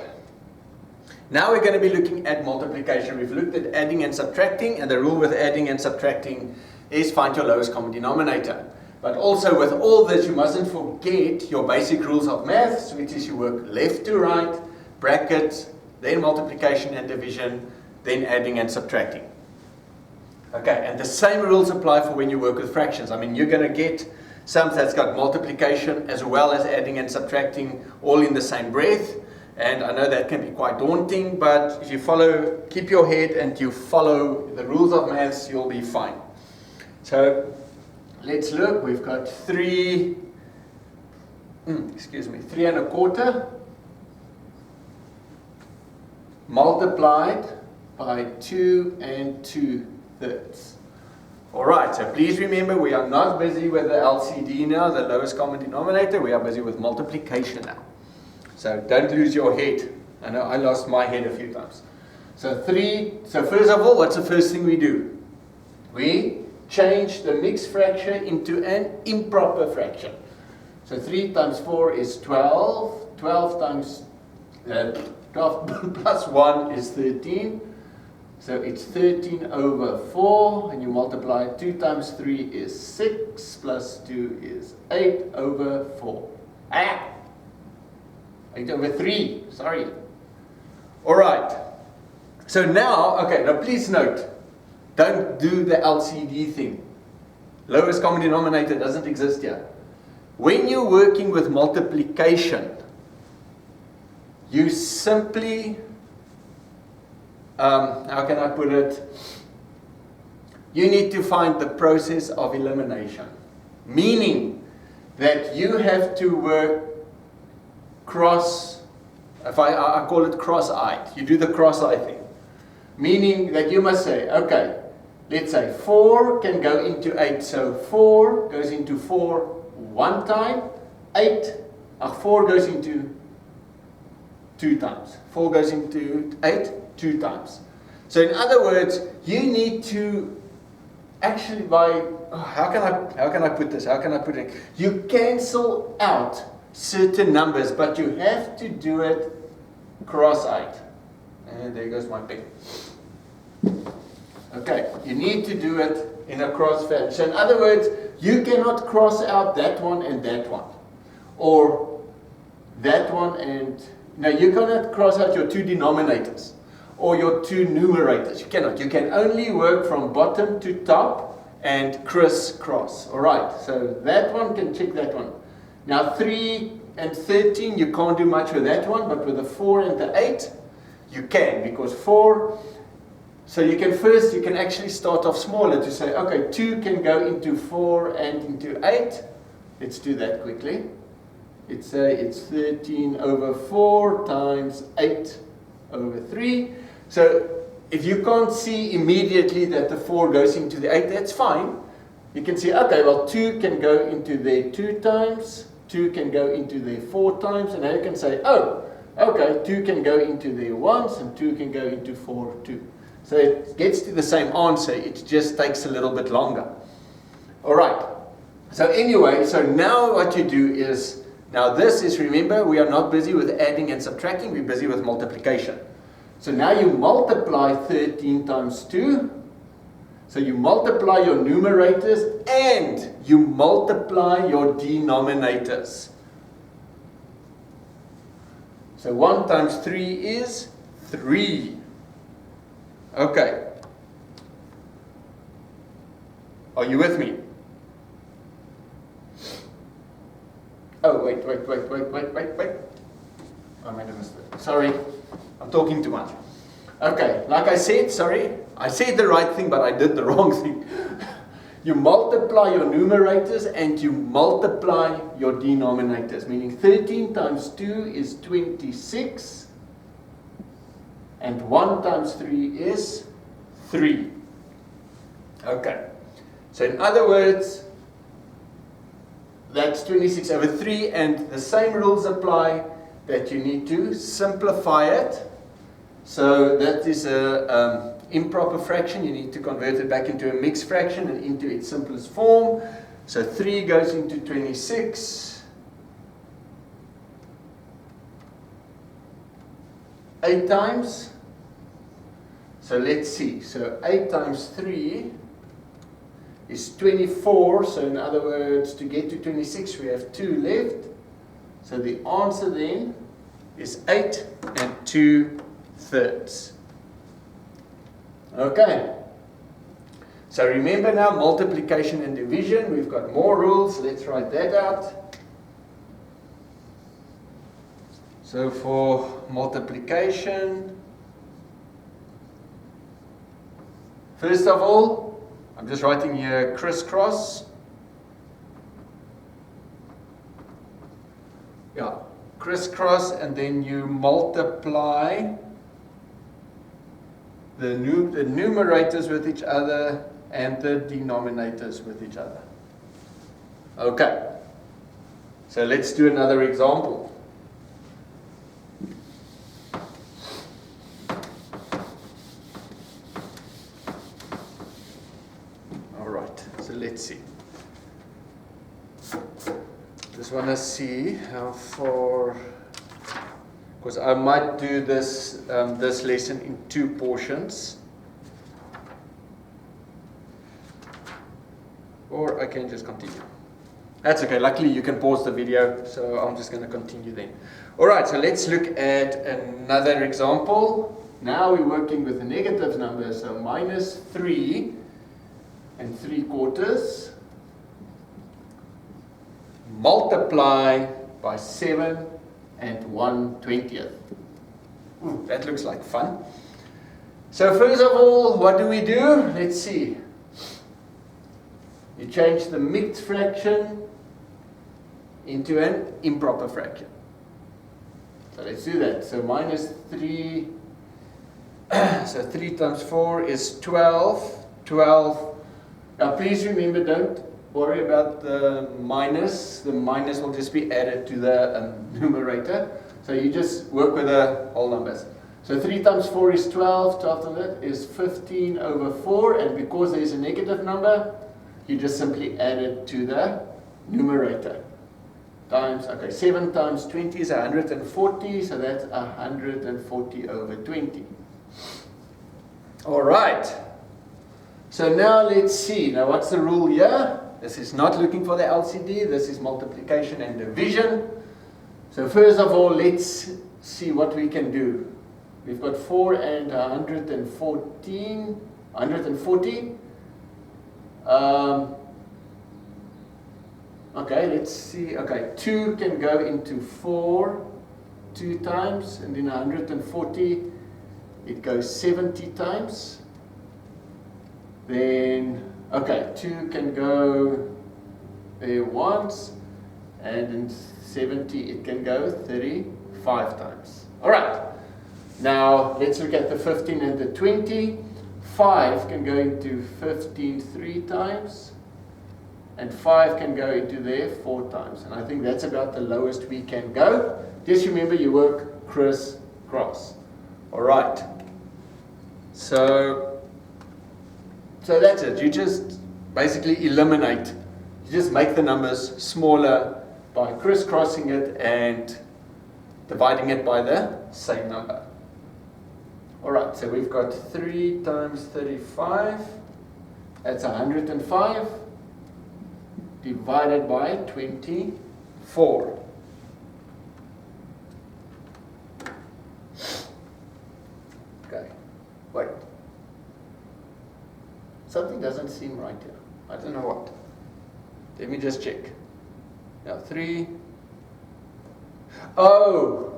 now we're going to be looking at multiplication. We've looked at adding and subtracting, and the rule with adding and subtracting is find your lowest common denominator. But also with all this, you mustn't forget your basic rules of maths, which is you work left to right, brackets, then multiplication and division, then adding and subtracting. Okay, and the same rules apply for when you work with fractions. I mean, you're going to get some that's got multiplication as well as adding and subtracting all in the same breath. And I know that can be quite daunting, but if you follow, keep your head and you follow the rules of maths, you'll be fine. So let's look. We've got 3 1/4 multiplied by 2 2/3. Alright, so please remember we are not busy with the LCD now, the lowest common denominator. We are busy with multiplication now. So don't lose your head. I know I lost my head a few times. So first of all, what's the first thing we do? We change the mixed fraction into an improper fraction. So 3 times 4 is 12. 12 plus 1 is 13. So it's 13 over 4. And you multiply 2 times 3 is 6. Plus 2 is 8 over 4. 8 over 3, sorry. Alright, so now, okay, now please note, don't do the LCD thing. Lowest common denominator doesn't exist here. When you're working with multiplication, you simply, how can I put it? You need to find the process of elimination. Meaning that you have to work I call it cross-eyed. You do the cross-eye thing. Meaning that you must say, okay, let's say 4 can go into 8. So 4 goes into 4 one time. 4 goes into 2 times. 4 goes into 8 2 times. So in other words, you need to actually how can I put this? How can I put it? You cancel out certain numbers, but you have to do it cross-eyed. And there goes my pen. Okay, you need to do it in a cross fashion. So in other words, you cannot cross out that one and that one. Or that one and... No, you cannot cross out your 2 denominators. Or your 2 numerators. You cannot. You can only work from bottom to top and crisscross. All right, so that one can check that one. Now 3 and 13, you can't do much with that one, but with the 4 and the 8, you can, because 4, so you can actually start off smaller to say, okay, 2 can go into 4 and into 8. Let's do that quickly. Let's say it's 13 over 4 times 8 over 3. So if you can't see immediately that the 4 goes into the 8, that's fine. You can see, okay, well, 2 can go into there 2 times, 2 can go into there 4 times, and now you can say, oh, okay, 2 can go into there once, and 2 can go into 4 too. So it gets to the same answer, it just takes a little bit longer. All right, so anyway, so now what you do is, now this is, remember, we are not busy with adding and subtracting, we're busy with multiplication. So now you multiply 13 times 2. So you multiply your numerators and you multiply your denominators. So 1 times 3 is 3. Okay. Are you with me? Oh, wait. I made a mistake. Sorry, I'm talking too much. Okay, like I said, sorry, I said the right thing, but I did the wrong thing. You multiply your numerators and you multiply your denominators, meaning 13 times 2 is 26, and 1 times 3 is 3. Okay, so in other words, that's 26 over 3, and the same rules apply, that you need to simplify it. So that is a improper fraction. You need to convert it back into a mixed fraction and into its simplest form. So 3 goes into 26. 8 times. So let's see. So 8 times 3 is 24. So in other words, to get to 26, we have 2 left. So the answer then is 8 and 2/3. Okay. So remember now, multiplication and division. We've got more rules. Let's write that out. So for multiplication, first of all, I'm just writing here crisscross. Yeah, crisscross, and then you multiply the numerators with each other and the denominators with each other. Okay, so let's do another example. All right, so let's see. Just want to see how far, because I might do this this lesson in 2 portions, or I can just continue. That's okay. Luckily, you can pause the video, so I'm just going to continue then. All right. So let's look at another example. Now we're working with the negative numbers, so minus 3 3/4. Multiply by 7 1/20. Ooh, that looks like fun. So first of all, what do? Let's see. You change the mixed fraction into an improper fraction. So let's do that. So minus 3, so 3 times 4 is 12. 12. Now please remember, don't worry about the minus. The minus will just be added to the numerator. So you just work with the whole numbers. So 3 times 4 is 12. 12 of that is 15 over 4. And because there is a negative number, you just simply add it to the numerator. Times, okay, 7 times 20 is 140. So that's 140 over 20. All right. So now let's see. Now what's the rule here? This is not looking for the LCD. This is multiplication and division. So first of all, let's see what we can do. We've got 4 and 140. Okay, let's see. Okay, 2 can go into 4 2 times, and then 140, it goes 70 times. Then, okay, 2 can go there once, and in 70 it can go 35 times. All right, now let's look at the 15 and the 20. 5 can go into 15 3 times, and 5 can go into there 4 times. And I think that's about the lowest we can go. Just remember, you work criss-cross. All right. So that's it. You just basically eliminate. You just make the numbers smaller by crisscrossing it and dividing it by the same number. All right, so we've got 3 times 35. That's 105 divided by 24. Okay, wait. Something doesn't seem right here. I don't know what. Let me just check. Now 3. Oh,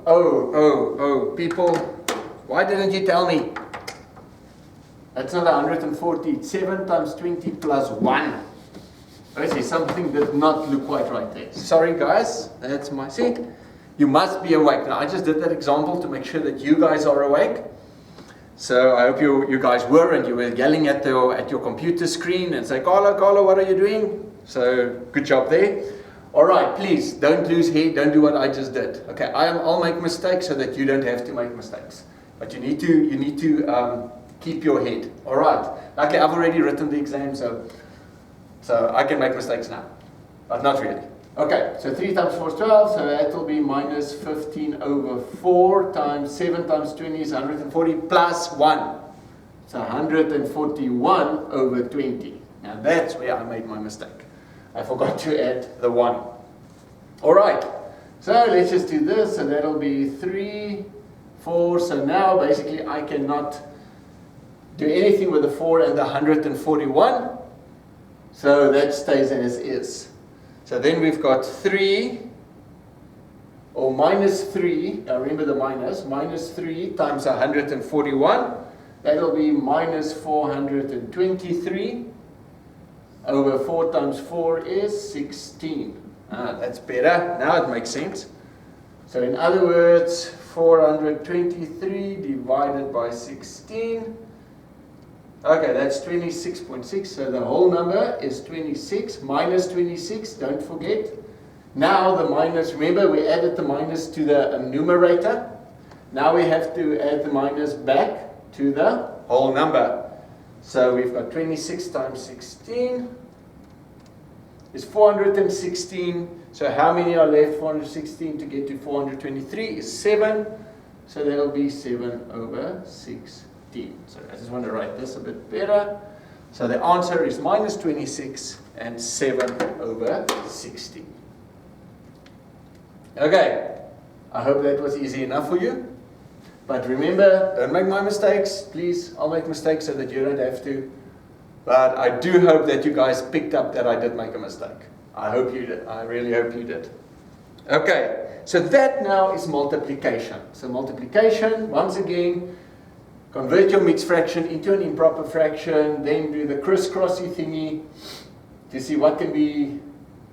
people, why didn't you tell me? That's not 140, it's 7 times 20 plus 1. Okay, something did not look quite right there. Sorry guys, that's my, see? You must be awake. Now I just did that example to make sure that you guys are awake. So I hope you guys were, and you were yelling at your computer screen and say, Carlo, what are you doing? So good job there. All right, please don't lose head. Don't do what I just did. Okay, I'll make mistakes so that you don't have to make mistakes. But you need to keep your head. All right. Luckily, I've already written the exam, so I can make mistakes now, but not really. Okay, so 3 times 4 is 12, so that will be minus 15 over 4 times 7 times 20 is 140 plus 1. It's 141 over 20. Now that's where I made my mistake. I forgot to add the 1. All right, so let's just do this. So that'll be 3, 4. So now basically I cannot do anything with the 4 and the 141. So that stays as is. So then we've got 3, or minus 3, now remember the minus 3 times 141, that'll be minus 423, over 4 times 4 is 16. That's better, now it makes sense. So in other words, 423 divided by 16, okay, that's 26.6, so the whole number is 26, minus 26, don't forget. Now the minus, remember we added the minus to the numerator. Now we have to add the minus back to the whole number. So we've got 26 times 16 is 416. So how many are left? 416 to get to 423 is 7. So that'll be 7 over 6. So I just want to write this a bit better. So the answer is minus 26 and 7 over 16. Okay, I hope that was easy enough for you. But remember, don't make my mistakes. Please, I'll make mistakes so that you don't have to. But I do hope that you guys picked up that I did make a mistake. I hope you did. I really hope you did. Okay, so that now is multiplication. So multiplication, once again, convert your mixed fraction into an improper fraction, then do the crisscrossy thingy to see what can be,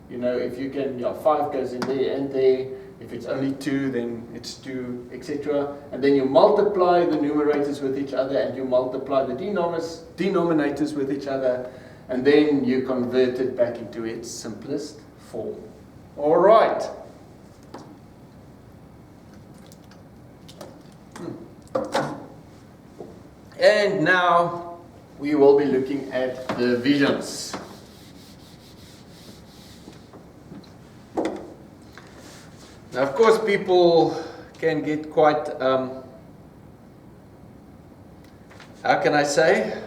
if you can, 5 goes in there and there. If it's only 2, then it's 2, etc. And then you multiply the numerators with each other, and you multiply the denominators with each other, and then you convert it back into its simplest form. All right. And now we will be looking at divisions. Now, of course, people can get quite, how can I say,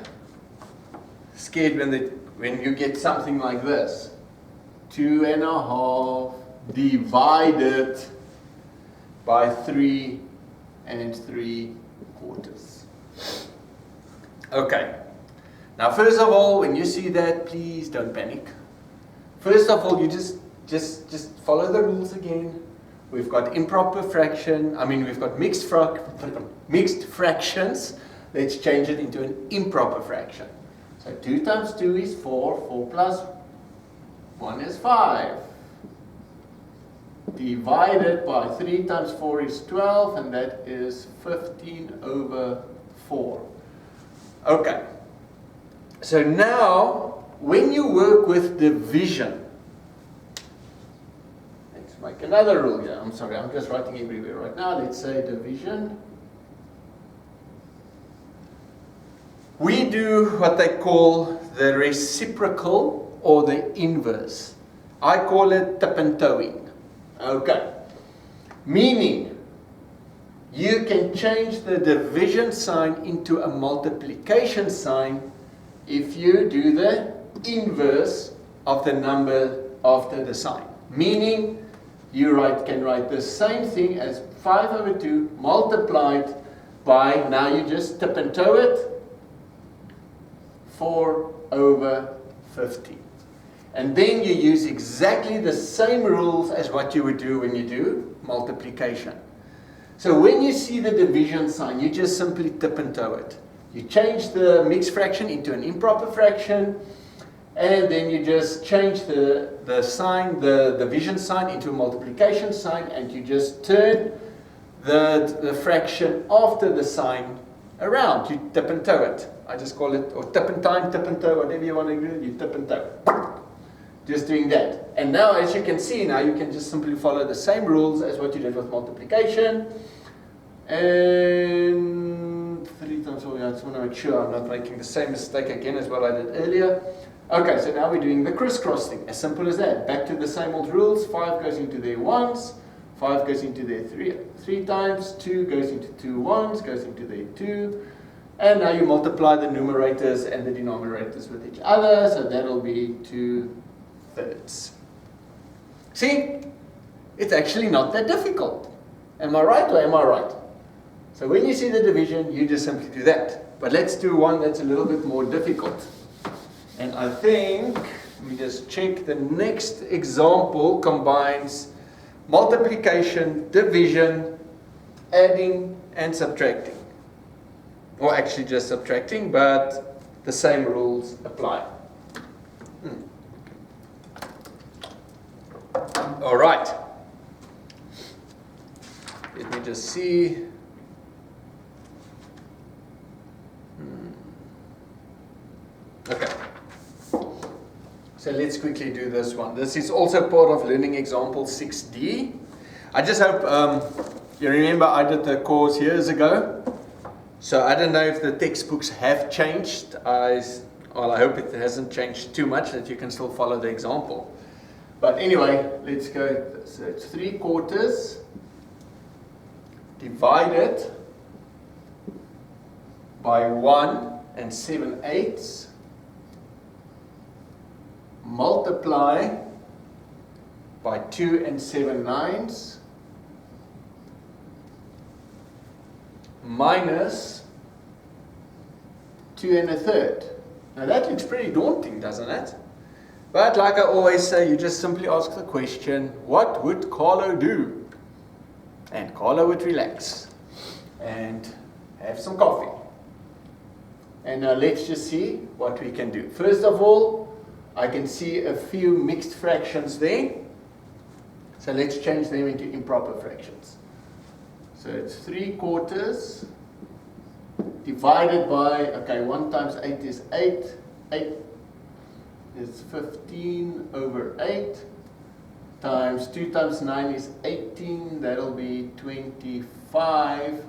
scared when you get something like this. 2.5 divided by 3 3/4. Okay, Now, first of all, when you see that, please don't panic. First of all, you just follow the rules again. We've got improper fraction, we've got mixed fractions. Let's change it into an improper fraction. So 2 times 2 is 4, 4 plus 1 is 5. Divided by 3 times 4 is 12, and that is 15 over 4. Okay. So now, when you work with division, let's make another rule here. I'm sorry, I'm just writing everywhere right now. Let's say division. We do what they call the reciprocal or the inverse. I call it tip and toeing. Okay. Meaning, you can change the division sign into a multiplication sign if you do the inverse of the number after the sign. Meaning, you can write the same thing as 5 over 2 multiplied by, now you just tip and toe it, 4 over 50. And then you use exactly the same rules as what you would do when you do multiplication. So when you see the division sign, you just simply tip and toe it. You change the mixed fraction into an improper fraction, and then you just change the sign, the division sign into a multiplication sign, and you just turn the fraction after the sign around. You tip and toe it. I just call it, or tip and time, tip and toe, whatever you want to do, you tip and toe. Just doing that. And now, as you can see, now you can just simply follow the same rules as what you did with multiplication. And 3 times 4, I just want to make sure I'm not making the same mistake again as what I did earlier. Okay, so now we're doing the crisscross thing. As simple as that. Back to the same old rules. 5 goes into there once. 5 goes into there three times. 2 goes into 2 once. Goes into there 2. And now you multiply the numerators and the denominators with each other. So that'll be 2/3. See? It's actually not that difficult. Am I right or am I right? So when you see the division, you just simply do that. But let's do one that's a little bit more difficult. And I think, let me just check, the next example combines multiplication, division, adding, and subtracting. Or actually just subtracting, but the same rules apply. All right. Let me just see. Okay. So let's quickly do this one. This is also part of learning example 6D. I just hope you remember I did the course years ago. So I don't know if the textbooks have changed. I hope it hasn't changed too much, that you can still follow the example. But anyway, let's go. So it's 3/4 divided by 1 7/8 multiply by 2 7/9 minus 2 1/3. Now that looks pretty daunting, doesn't it? But like I always say, you just simply ask the question, what would Carlo do? And Carlo would relax and have some coffee. And now let's just see what we can do. First of all, I can see a few mixed fractions there. So let's change them into improper fractions. So it's 3/4 divided by, okay, 1 times 8 is 8. 8 is 15 over 8 times 2 times 9 is 18. That'll be 25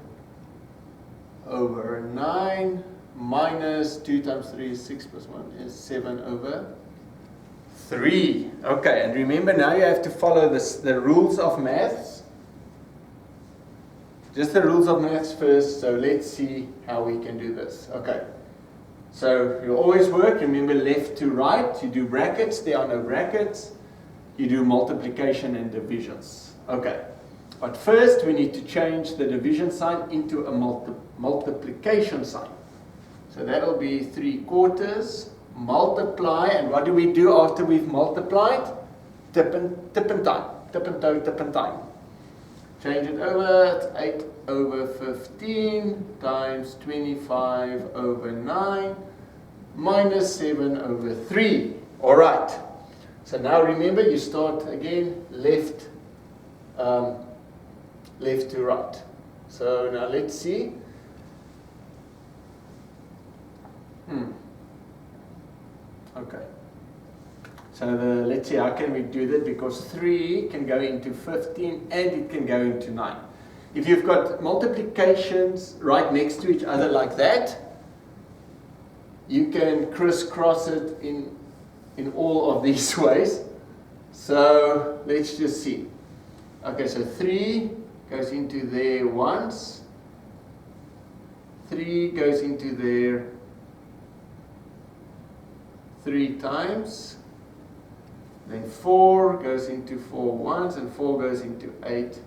over 9 minus 2 times 3 is 6 plus 1 is 7 over 3. Okay, and remember now you have to follow the rules of maths. Just the rules of maths first, so let's see how we can do this. Okay, so you always work, remember left to right, you do brackets, there are no brackets, you do multiplication and divisions. Okay, but first we need to change the division sign into a multiplication sign. So that'll be 3/4 multiply, and what do we do after we've multiplied? Tip and time. Tip and toe, tip and time. Change it over, it's 8/15 times 25/9 minus 7/3. Alright, so now remember you start again left to right. So now let's see. Okay. So let's see how can we do that, because 3 can go into 15 and it can go into 9. If you've got multiplications right next to each other like that, you can crisscross it in all of these ways. So let's just see. Okay, so 3 goes into there once. 3 goes into there 3 times. Then 4 goes into 4 once, and 4 goes into 8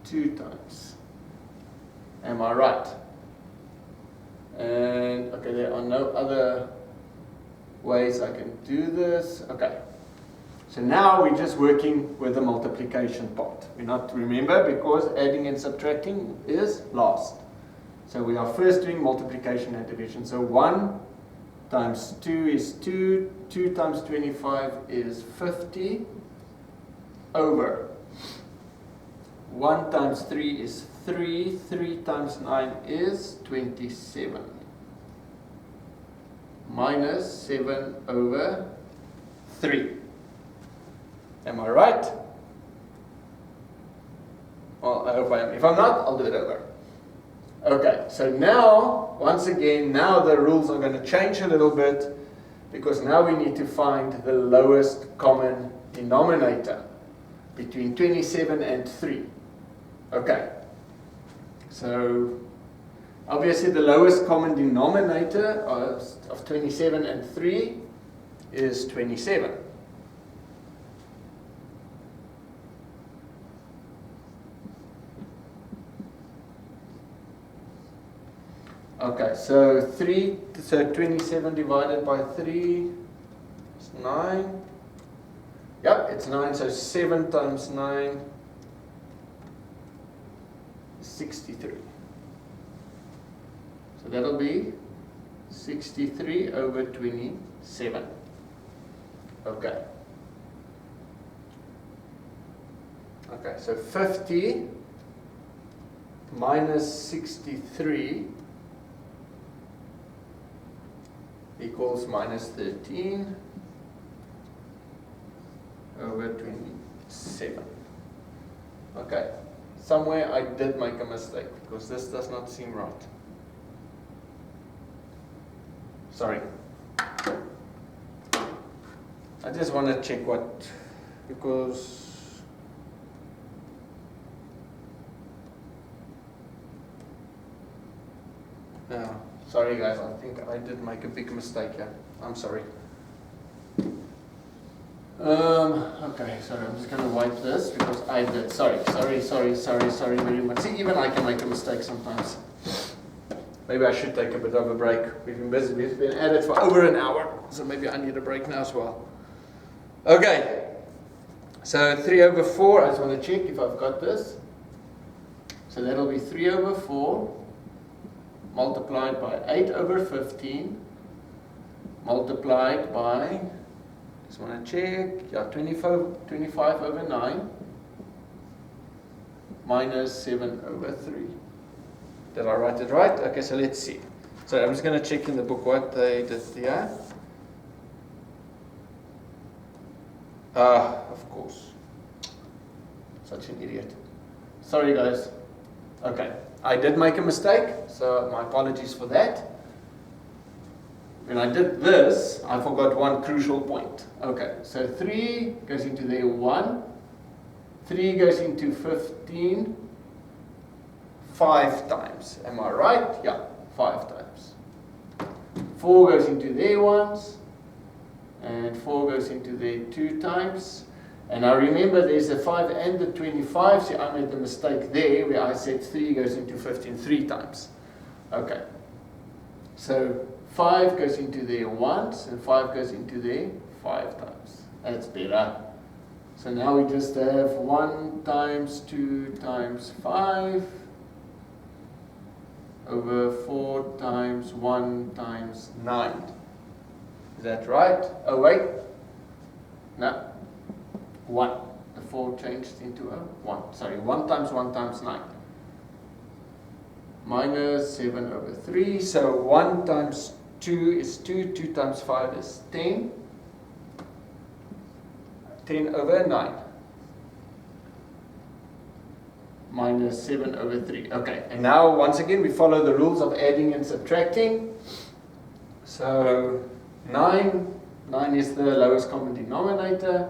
2 times. Am I right? And okay, there are no other ways I can do this. Okay. So now we're just working with the multiplication part. We're not, remember, because adding and subtracting is last. So we are first doing multiplication and division. So 1 times 2 is 2. 2 times 25 is 50 over 1 times 3 is 3. 3 times 9 is 27 minus 7/3. Am I right? Well, I hope I am. If I'm not, I'll do it over. Okay, so now, once again, now the rules are going to change a little bit, because now we need to find the lowest common denominator between 27 and 3. Okay, so obviously the lowest common denominator of 27 and 3 is 27. Okay, so 27 divided by 3 is 9. Yep, it's 9, so 7 times 9 is 63. So that'll be 63/27. Okay. Okay, so 50 minus 63 equals minus 13/27. Okay, somewhere I did make a mistake, because this does not seem right. Sorry. I just want to check what, because sorry guys, I think I did make a big mistake here. I'm sorry. Okay, sorry, I'm just going to wipe this because I did. Sorry very much. See, even I can make a mistake sometimes. Maybe I should take a bit of a break. We've been busy. We've been at it for over an hour, so maybe I need a break now as well. Okay, so 3/4. I just want to check if I've got this. So that'll be 3/4 multiplied by 8/15 multiplied by, just want to check, yeah, 25/9 minus 7/3. Did I write it right? Okay, so let's see. So I'm just going to check in the book what they did here. Of course. Such an idiot. Sorry guys. Okay, I did make a mistake, so my apologies for that. When I did this, I forgot one crucial point. Okay, so 3 goes into there 1. 3 goes into 15 5 times. Am I right? Yeah, 5 times. 4 goes into there once, and 4 goes into there 2 times. And now remember, there's a 5 and the 25, so I made the mistake there where I said 3 goes into 15 3 times. Okay, so 5 goes into there once, and 5 goes into there 5 times. That's better. So now we just have 1 times 2 times 5 over 4 times 1 times 9. Is that right? Oh wait. No. 1. The 4 changed into a 1. Sorry, 1 times 1 times 9. Minus 7 over 3. So 1 times 2 is 2. 2 times 5 is 10. 10 over 9. Minus 7 over 3. Okay, and now once again we follow the rules of adding and subtracting. So 9 is the lowest common denominator.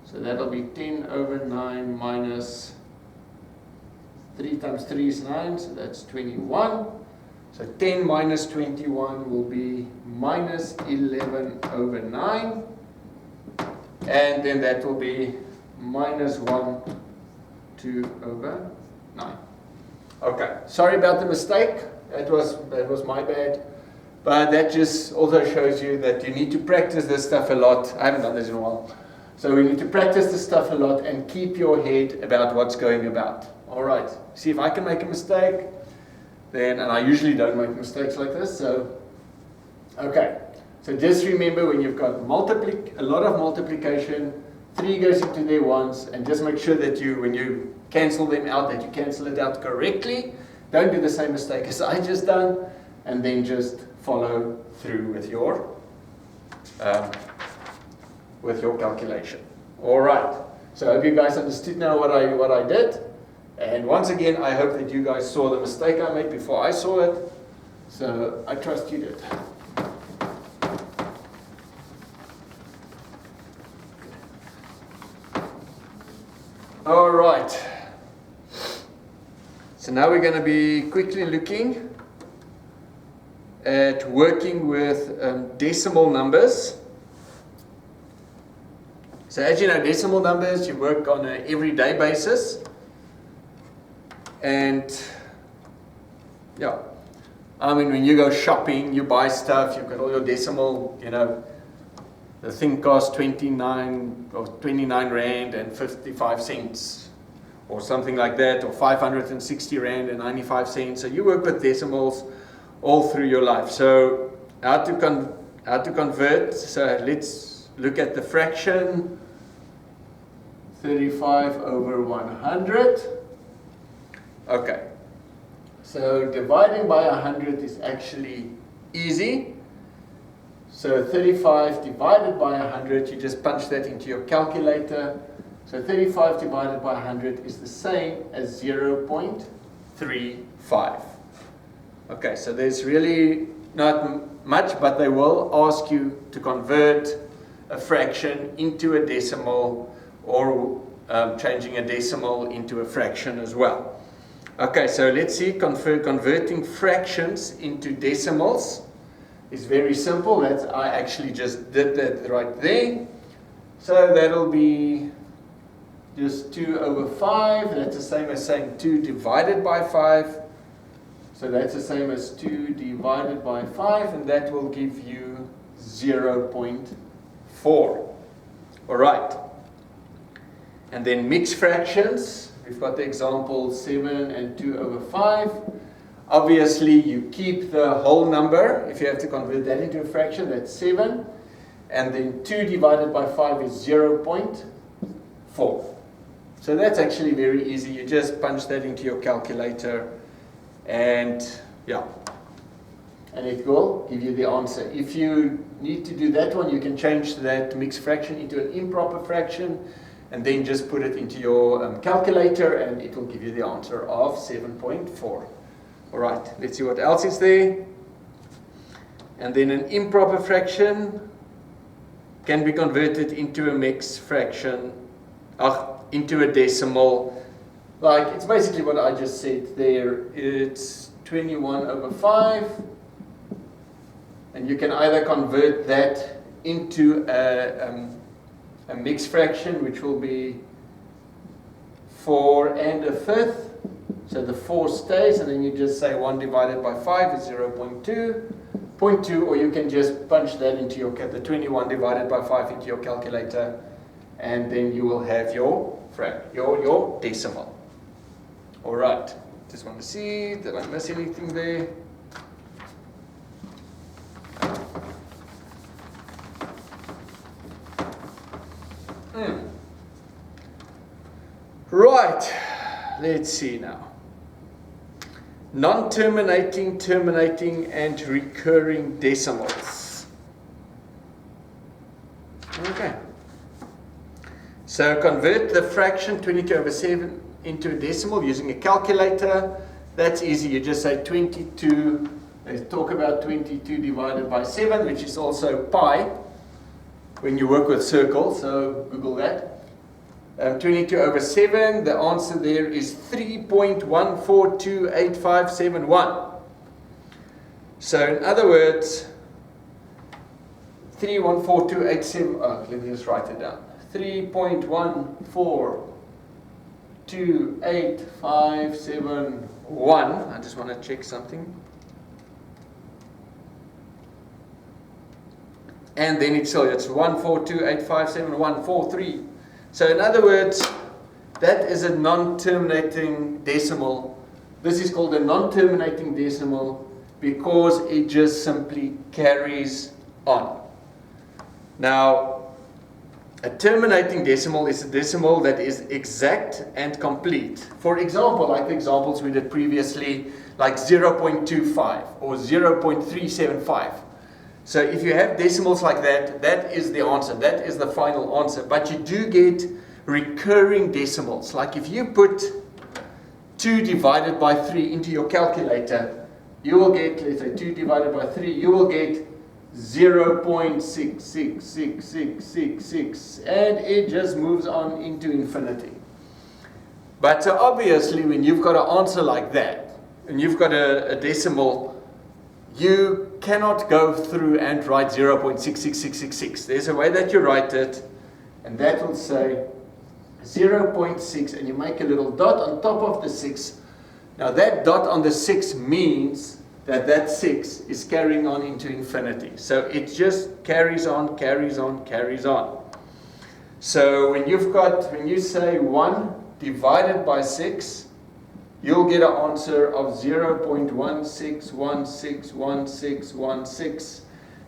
So that'll be 10 over 9 minus 3 times 3 is 9, so that's 21. So 10 minus 21 will be minus 11 over 9. And then that will be minus 1, 2 over 9. Okay, sorry about the mistake. That was my bad. But that just also shows you that you need to practice this stuff a lot. I haven't done this in a while. So we need to practice this stuff a lot and keep your head about what's going about. All right, see if I can make a mistake. Then, and I usually don't make mistakes like this. So, okay. So just remember when you've got a lot of multiplication, 3 goes into there once, and just make sure that when you cancel them out, that you cancel it out correctly. Don't do the same mistake as I just done, and then just follow through with your calculation. All right. So I hope you guys understood now what I did. And once again, I hope that you guys saw the mistake I made before I saw it. So I trust you did. All right. So now we're going to be quickly looking at working with decimal numbers. So as you know, decimal numbers, you work on an everyday basis. And yeah, I mean, when you go shopping, you buy stuff, you've got all your decimal, the thing costs 29 Rand and 55 cents or something like that, or 560 Rand and 95 cents. So you work with decimals all through your life. So how to convert? So let's look at the fraction 35 over 100. Okay. So dividing by 100 is actually easy. So 35 divided by 100, you just punch that into your calculator. So 35 divided by 100 is the same as 0.35. Okay, so there's really not much, but they will ask you to convert a fraction into a decimal, or changing a decimal into a fraction as well. Okay, so let's see, converting fractions into decimals is very simple. I actually just did that right there. So that'll be just 2 over 5. That's the same as saying 2 divided by 5. So that's the same as 2 divided by 5, and that will give you 0.4. All right. And then mixed fractions. We've got the example 7 and 2 over 5. Obviously, you keep the whole number. If you have to convert that into a fraction, that's 7. And then 2 divided by 5 is 0.4. So that's actually very easy. You just punch that into your calculator, and yeah, and it will give you the answer. If you need to do that one, you can change that mixed fraction into an improper fraction, and then just put it into your calculator, and it will give you the answer of 7.4. All right, let's see what else is there. And then an improper fraction can be converted into a mixed fraction, into a decimal. Like, it's basically what I just said there. It's 21 over 5. And you can either convert that into a mixed fraction, which will be 4 and a fifth. So the 4 stays, and then you just say 1 divided by 5 is 0.2. 0.2, or you can just punch that into the 21 divided by 5 into your calculator, and then you will have your decimal. All right. Just want to see, did I miss anything there? Right, let's see now. Non-terminating, terminating, and recurring decimals. Okay. So convert the fraction 22/7 into a decimal using a calculator. That's easy. You just say 22. Let's talk about 22 divided by 7, which is also pi when you work with circles. So Google that. 22/7, the answer there is 3.142857. So in other words, 3.14287, let me just write it down. 3.1428571. I just want to check something. And then it's 142857143. So in other words, that is a non-terminating decimal. This is called a non-terminating decimal because it just simply carries on. Now, a terminating decimal is a decimal that is exact and complete. For example, like the examples we did previously, like 0.25 or 0.375. So if you have decimals like that, that is the answer. That is the final answer. But you do get recurring decimals. Like if you put 2 divided by 3 into your calculator, you will get, let's say 2 divided by 3, you will get 0.666666, and it just moves on into infinity. But so obviously when you've got an answer like that, and you've got a decimal, you cannot go through and write 0.66666. There's a way that you write it, and that will say 0.6, and you make a little dot on top of the 6. Now that dot on the 6 means that that 6 is carrying on into infinity. So it just carries on, carries on, carries on. So when you say 1 divided by 6, you'll get an answer of 0.16161616,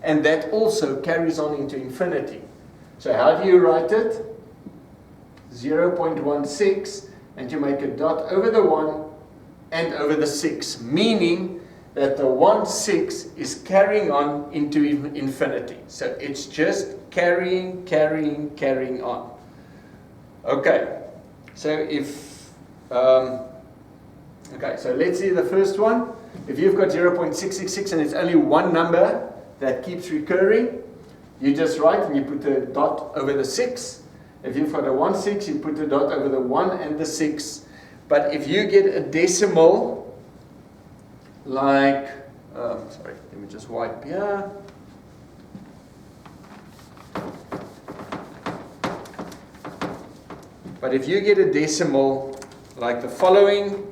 and that also carries on into infinity. So how do you write it? 0.16, and you make a dot over the 1 and over the 6, meaning that the 16 is carrying on into infinity. So it's just carrying, carrying, carrying on. Okay, so okay, so let's see the first one. If you've got 0.666 and it's only one number that keeps recurring, you just write and you put a dot over the 6. If you've got a 16, you put a dot over the 1 and the 6. But if you get a decimal like, sorry, let me just wipe here. But if you get a decimal like the following,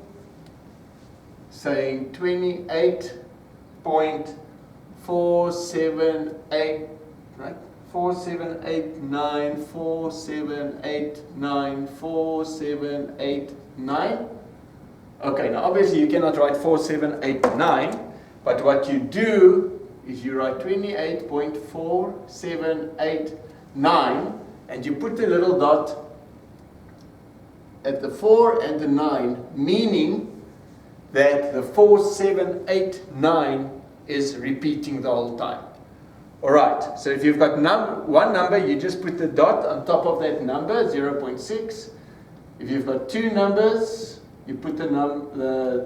saying 28.478, right? 478947894789. Okay, now obviously you cannot write 4789, but what you do is you write 28.4789, and you put a little dot at the 4 and the 9, meaning that the 4789 is repeating the whole time. Alright, so if you've got one number, you just put the dot on top of that number, 0.6. If you've got two numbers, you put the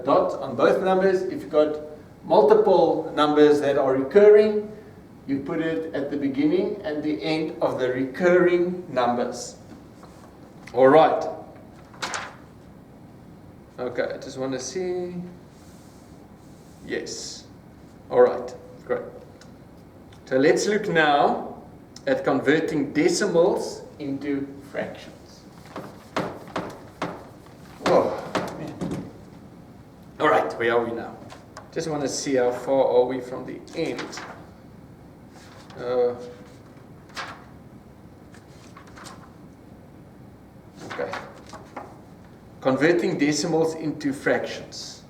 dot on both numbers. If you've got multiple numbers that are recurring, you put it at the beginning and the end of the recurring numbers. Alright. Okay, I just want to see. Yes. Alright, great. So let's look now at converting decimals into fractions. Oh, man. Alright, where are we now? Just want to see how far are we from the end. Okay. Converting decimals into fractions.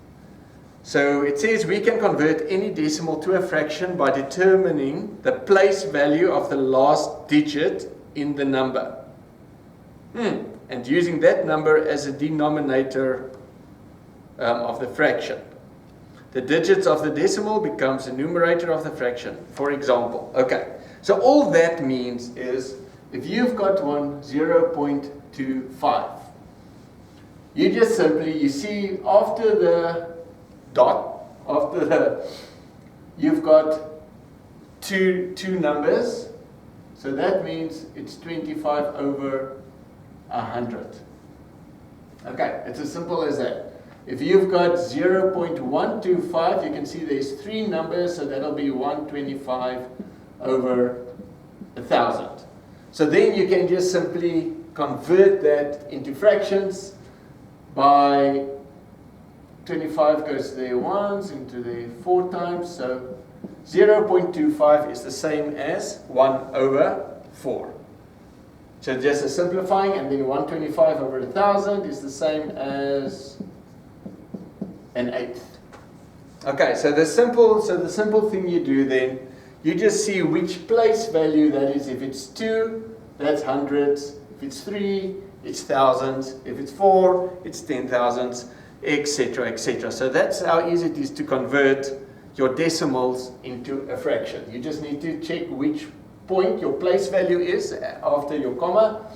So it says we can convert any decimal to a fraction by determining the place value of the last digit in the number. And using that number as a denominator of the fraction. The digits of the decimal becomes the numerator of the fraction, for example. Okay, so all that means is if you've got one 0.25, you just simply, you see after the dot, you've got two numbers, so that means it's 25 over 100. Okay, it's as simple as that. If you've got 0.125, you can see there's three numbers, so that'll be 125 over 1,000. So then you can just simply convert that into fractions by 25 goes there once, into there 4 times, so 0.25 is the same as 1 over 4. So just a simplifying, and then 125 over 1,000 is the same as an eighth. Okay, so the simple thing you do then, you just see which place value that is. If it's 2, that's hundreds. If it's 3, it's thousands. If it's 4, it's 10,000s, etc., etc. So that's how easy it is to convert your decimals into a fraction. You just need to check which point your place value is after your comma.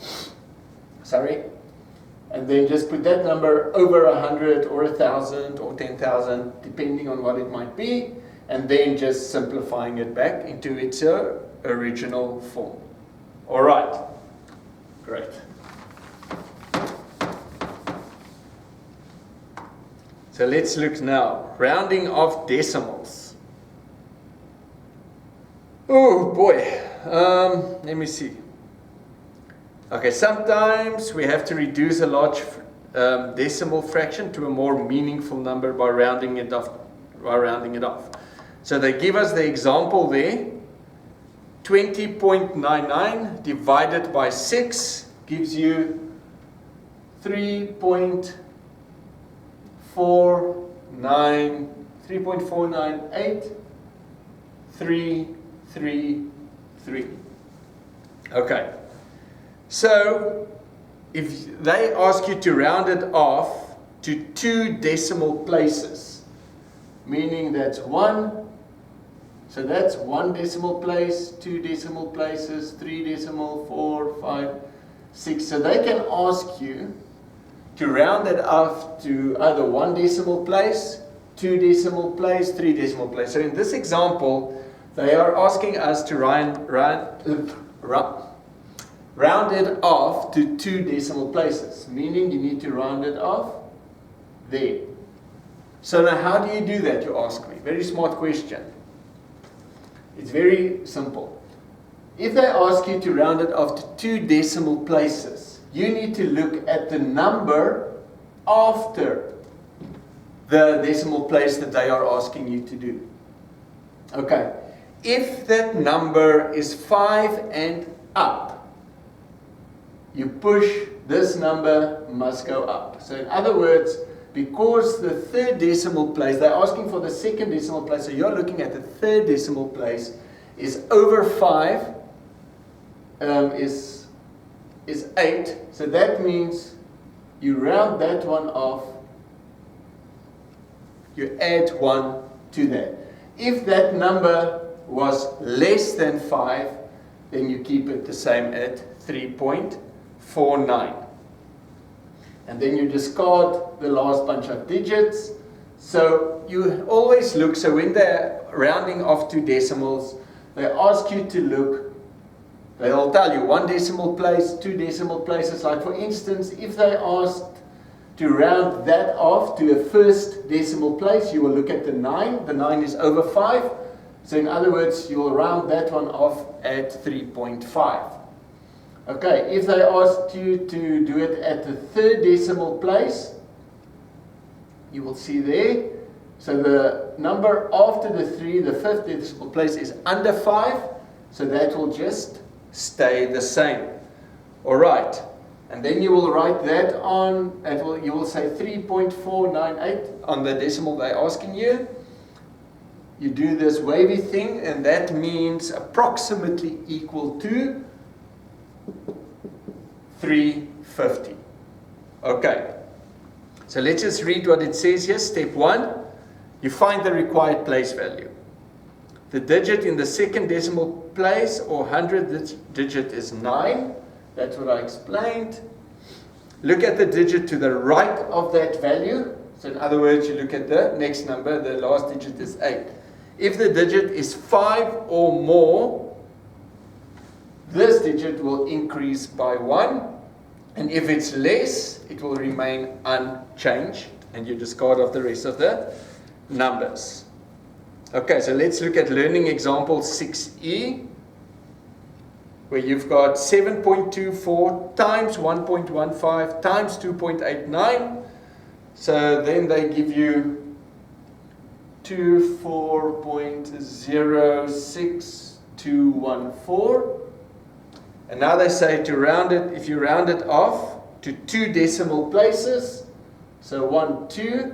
And then just put that number over 100 or 1,000 or 10,000, depending on what it might be, and then just simplifying it back into its original form. All right, great. So let's look now, rounding of decimals. Oh boy, let me see. Okay, sometimes we have to reduce a large decimal fraction to a more meaningful number by rounding it off. So they give us the example there. 20.99 divided by 6 gives you 3.49833. Okay. So, if they ask you to round it off to 2 decimal places, meaning that's 1, so that's 1 decimal place, 2 decimal places, 3 decimal, 4, 5, 6. So they can ask you to round it off to either 1 decimal place, 2 decimal place, 3 decimal place. So in this example, they are asking us to round it off to 2 decimal places, meaning you need to round it off there. So now how do you do that, you ask me? Very smart question. It's very simple. If they ask you to round it off to 2 decimal places, you need to look at the number after the decimal place that they are asking you to do. Okay. If that number is 5 and up, you push, this number must go up. So in other words, because the 3rd decimal place, they're asking for the 2nd decimal place, so you're looking at the 3rd decimal place, is over 5, is 8. So that means you round that one off, you add 1 to that. If that number was less than 5, then you keep it the same at 3.49. And then you discard the last bunch of digits. So you always look, so when they're rounding off to decimals, they ask you to look, they'll tell you 1 decimal place, 2 decimal places. Like for instance, if they asked to round that off to a 1st decimal place, you will look at the 9. The 9 is over 5. So in other words, you will round that one off at 3.5. Okay, if they asked you to do it at the 3rd decimal place, you will see there, So the number after the 3, the fifth decimal place, is under 5. So that will just stay the same. All right. And then you will write that on, you will say 3.498 on the decimal they're asking you. You do this wavy thing, and that means approximately equal to 350. Okay. So let's just read what it says here. Step 1, you find the required place value. The digit in the second decimal place or 100th digit is 9. That's what I explained. Look at the digit to the right of that value. So in other words, you look at the next number, the last digit is 8. If the digit is 5 or more, this digit will increase by 1. And if it's less, it will remain unchanged. And you discard off the rest of the numbers. Okay, so let's look at learning example 6E, where you've got 7.24 times 1.15 times 2.89. So then they give you 24.06214. And now they say to round it, if you round it off to 2 decimal places, so 1, 2.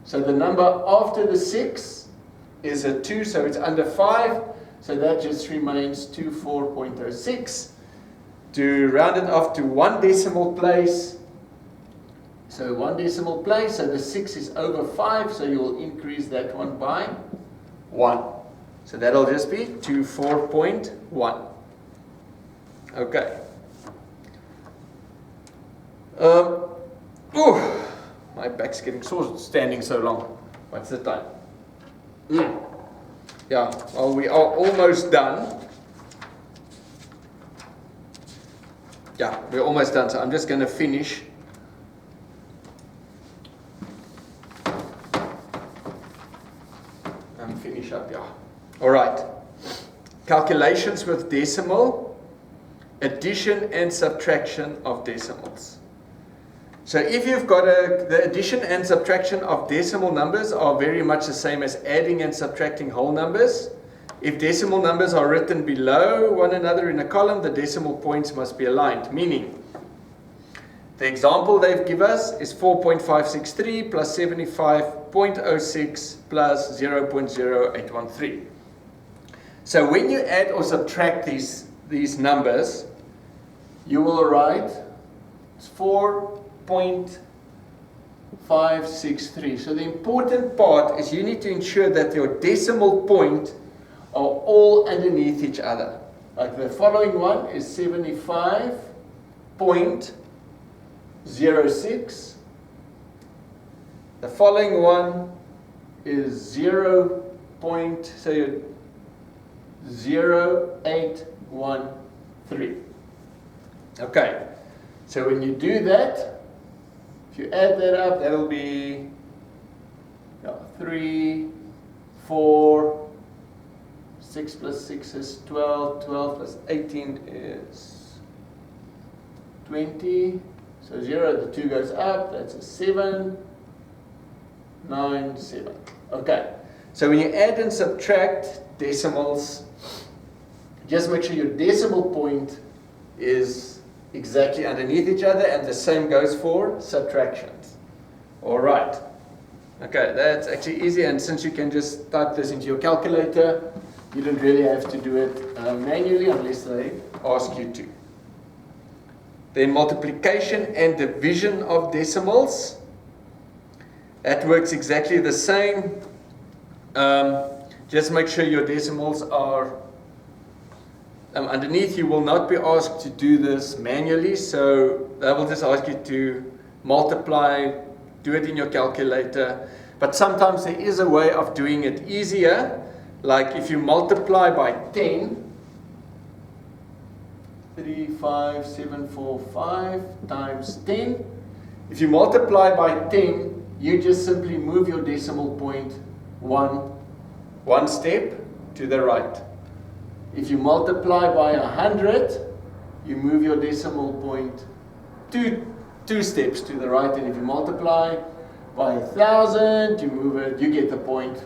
So the number after the 6 is a 2, so it's under 5. So that just remains 24.06. To round it off to 1 decimal place, so 1 decimal place, so the 6 is over 5, so you will increase that one by 1. So that'll just be 24.1. Okay. My back's getting sore standing so long. What's the time? Yeah, well, we are almost done. Yeah, we're almost done, so I'm just going to finish. Finish up, yeah. All right. Calculations with decimal, addition and subtraction of decimals. So if you've got the addition and subtraction of decimal numbers are very much the same as adding and subtracting whole numbers. If decimal numbers are written below one another in a column, the decimal points must be aligned. Meaning, the example they've given us is 4.563 plus 75.06 plus 0.0813. So when you add or subtract these numbers, you will write 4.563. So the important part is you need to ensure that your decimal point are all underneath each other. Like the following one is 75.06. The following one is 0.0813. Okay, so when you do that, if you add that up, that'll be 3, 4, 6 plus 6 is 12, 12 plus 18 is 20. So 0, the 2 goes up, that's a 7, 9, 7. Okay, so when you add and subtract decimals, just make sure your decimal point is exactly underneath each other, and the same goes for subtractions. All right. Okay, that's actually easy, and since you can just type this into your calculator, you don't really have to do it manually unless they ask you to. Then multiplication and division of decimals. That works exactly the same. Just make sure your decimals are underneath. You will not be asked to do this manually, so they will just ask you to multiply, do it in your calculator. But sometimes there is a way of doing it easier, like if you multiply by 10, 35745 times 10. If you multiply by 10, you just simply move your decimal point one step to the right. If you multiply by 100, you move your decimal point two steps to the right. And if you multiply by 1,000, you move it, you get the point,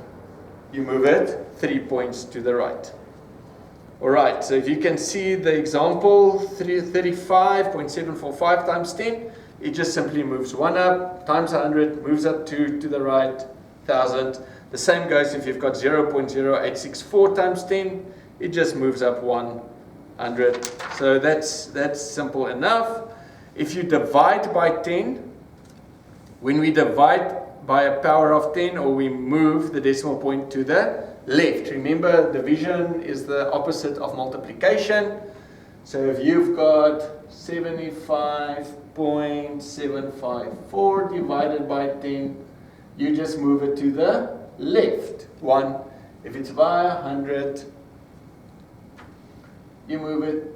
you move it 3 points to the right. Alright, so if you can see the example, 35.745 times 10, it just simply moves 1 up, times 100, moves up 2 to the right, 1,000. The same goes if you've got 0.0864 times 10, it just moves up 100. So that's simple enough. If you divide by 10, when we divide by a power of 10, or we move the decimal point to the left. Remember, division is the opposite of multiplication. So if you've got 75.754 divided by 10, you just move it to the left. 1. If it's by 100, you move it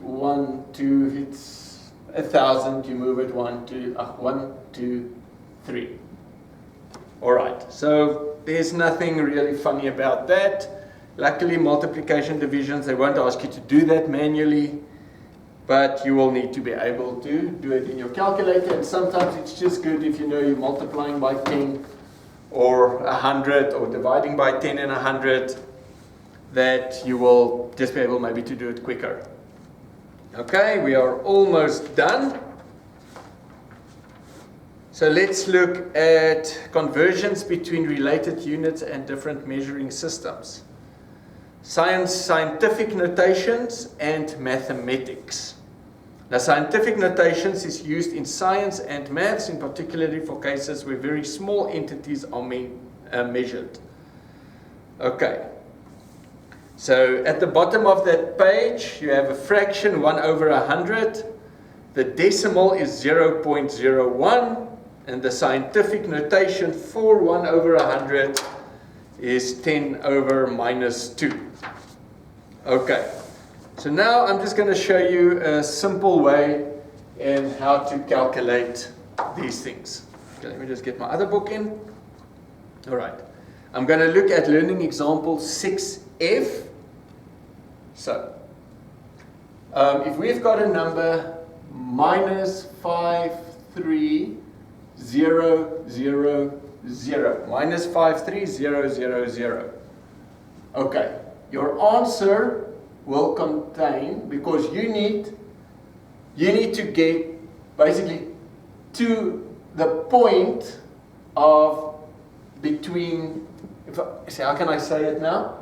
1, 2. If it's 1,000, you move it 1, 2, 3. Alright, so there's nothing really funny about that. Luckily, multiplication divisions, they won't ask you to do that manually, but you will need to be able to do it in your calculator, and sometimes it's just good if you know you're multiplying by 10 or 100 or dividing by 10 and 100, that you will just be able maybe to do it quicker. Okay, we are almost done. So let's look at conversions between related units and different measuring systems. Scientific notations and mathematics. Now, scientific notations is used in science and maths, in particularly for cases where very small entities are measured. Okay. So at the bottom of that page, you have a fraction 1 over 100. The decimal is 0.01. And the scientific notation for 1 over 100 is 10 over minus 2. Okay, so now I'm just going to show you a simple way in how to calculate these things. Okay, let me just get my other book in. Alright, I'm going to look at learning example 6F. So, if we've got a number minus 53, 0, 0, 0. Minus 53000. Okay, your answer will contain, because you need to get basically to the point of between, how can I say it now?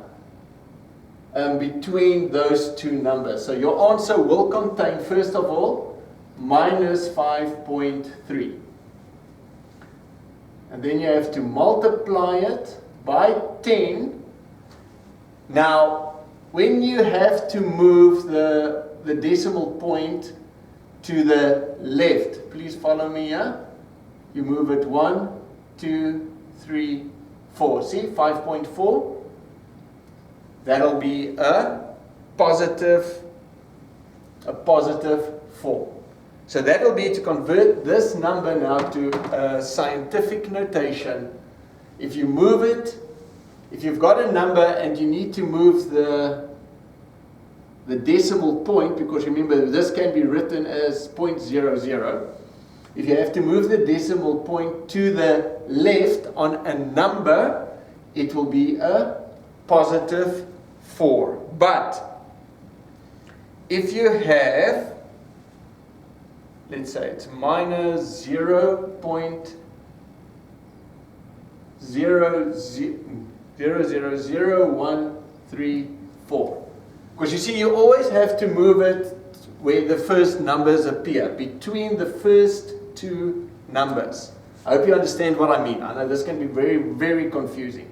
Between those two numbers. So your answer will contain, first of all, minus 5.3. And then you have to multiply it by 10. Now, when you have to move the decimal point to the left, please follow me here. You move it 1, 2, 3, 4. See, 5.4. That'll be a positive 4. So that will be to convert this number now to a scientific notation. If you move it, if you've got a number and you need to move the decimal point, because remember this can be written as 0.00. If you have to move the decimal point to the left on a number, it will be a positive 4. But if you have, let's say it's minus 0.000134. Because you see, you always have to move it where the first numbers appear, between the first two numbers. I hope you understand what I mean. I know this can be very, very confusing.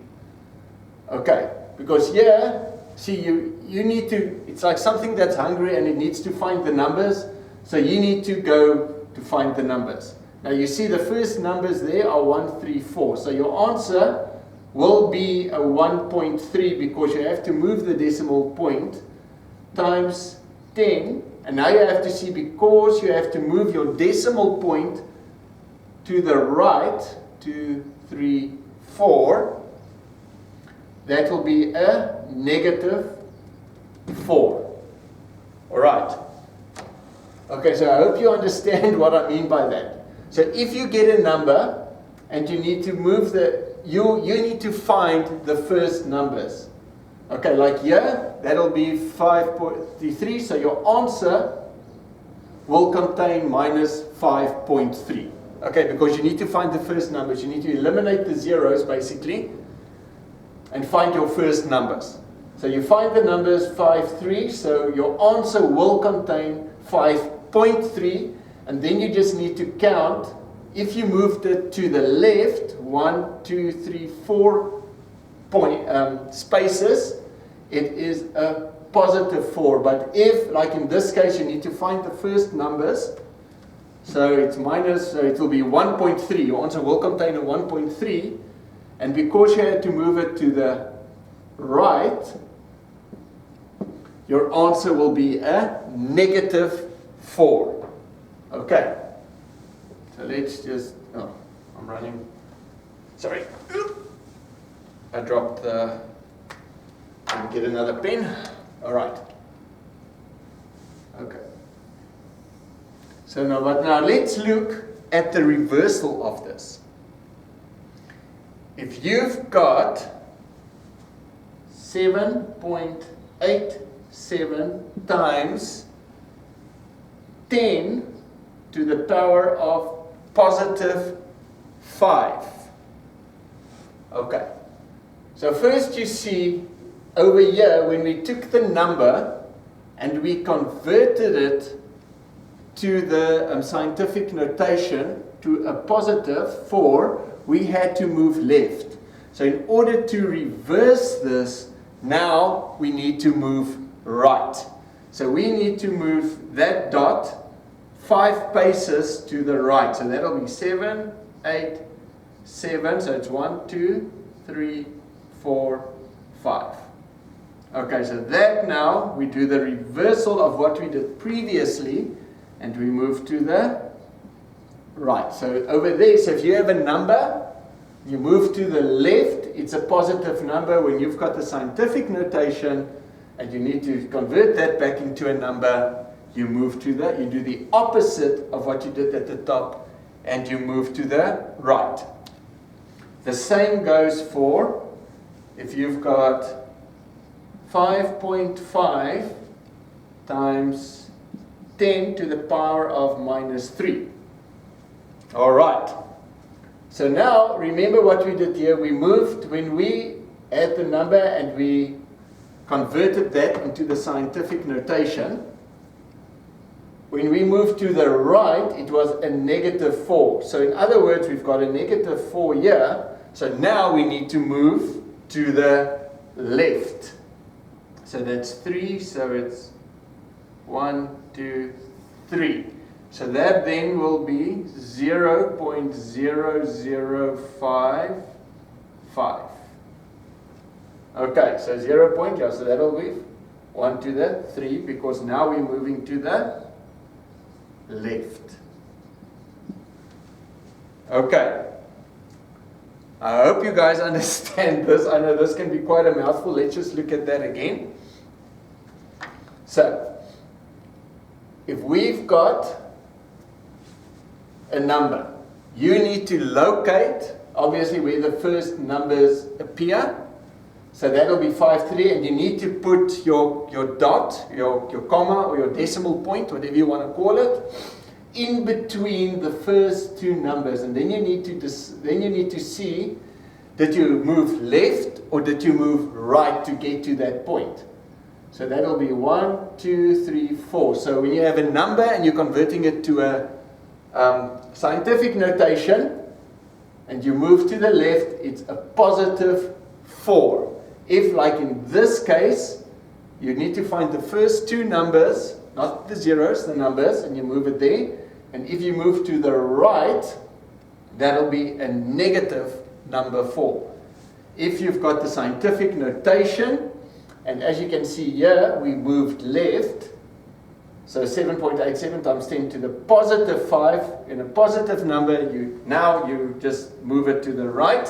Okay, because here, see, you need to, it's like something that's hungry and it needs to find the numbers. So you need to go to find the numbers. Now you see the first numbers there are 1, 3, 4. So your answer will be a 1.3 because you have to move the decimal point times 10. And now you have to see, because you have to move your decimal point to the right, 2, 3, 4, that will be a negative 4. All right. Okay, so I hope you understand what I mean by that. So if you get a number and you need to move you need to find the first numbers. Okay, like here, that'll be 5.3, so your answer will contain minus 5.3. Okay, because you need to find the first numbers. You need to eliminate the zeros, basically, and find your first numbers. So you find the numbers 5.3, so your answer will contain 5.3, and then you just need to count. If you moved it to the left, 1, 2, 3, 4 spaces, it is a positive 4. But if, like in this case, you need to find the first numbers, so it's minus, so it will be 1.3. Your answer will contain a 1.3, and because you had to move it to the right, your answer will be a negative 4. Okay. So let's just, oh, I'm running, sorry, I dropped the, let me get another pen. All right. Okay. So now let's look at the reversal of this. If you've got 7.87 times 10 to the power of positive 5. Okay. So first you see over here, when we took the number and we converted it to the scientific notation to a positive 4, we had to move left. So in order to reverse this, now we need to move right. So we need to move that dot 5 paces to the right. So that'll be 7, 8, 7. So it's 1, 2, 3, 4, 5. Okay, so that now we do the reversal of what we did previously, and we move to the right. So over there, so if you have a number, you move to the left, it's a positive number. When you've got the scientific notation and you need to convert that back into a number, you move to the, you do the opposite of what you did at the top, and you move to the right. The same goes for if you've got 5.5 times 10 to the power of minus 3. All right. So now, remember what we did here. We moved, when we had the number and we converted that into the scientific notation, when we moved to the right, it was a negative 4. So in other words, we've got a negative 4 here. So now we need to move to the left. So that's 3, so it's 1, 2, 3. So that then will be 0.00555. Okay, so 0. Yeah, so that'll be 1 to the 3, because now we're moving to the left. Okay. I hope you guys understand this. I know this can be quite a mouthful. Let's just look at that again. So, if we've got a number, you need to locate, obviously, where the first numbers appear. So that'll be 5.3, and you need to put your dot, your comma, or your decimal point, whatever you want to call it, in between the first two numbers, and then you need to see, did you move left or did you move right to get to that point? So that'll be 1, 2, 3, 4. So when you have a number and you're converting it to a scientific notation, and you move to the left, it's a positive 4. If, like in this case, you need to find the first two numbers, not the zeros, the numbers, and you move it there. And if you move to the right, that'll be a negative number 4. If you've got the scientific notation, and as you can see here, we moved left. So 7.87 times 10 to the positive 5. In a positive number, you just move it to the right.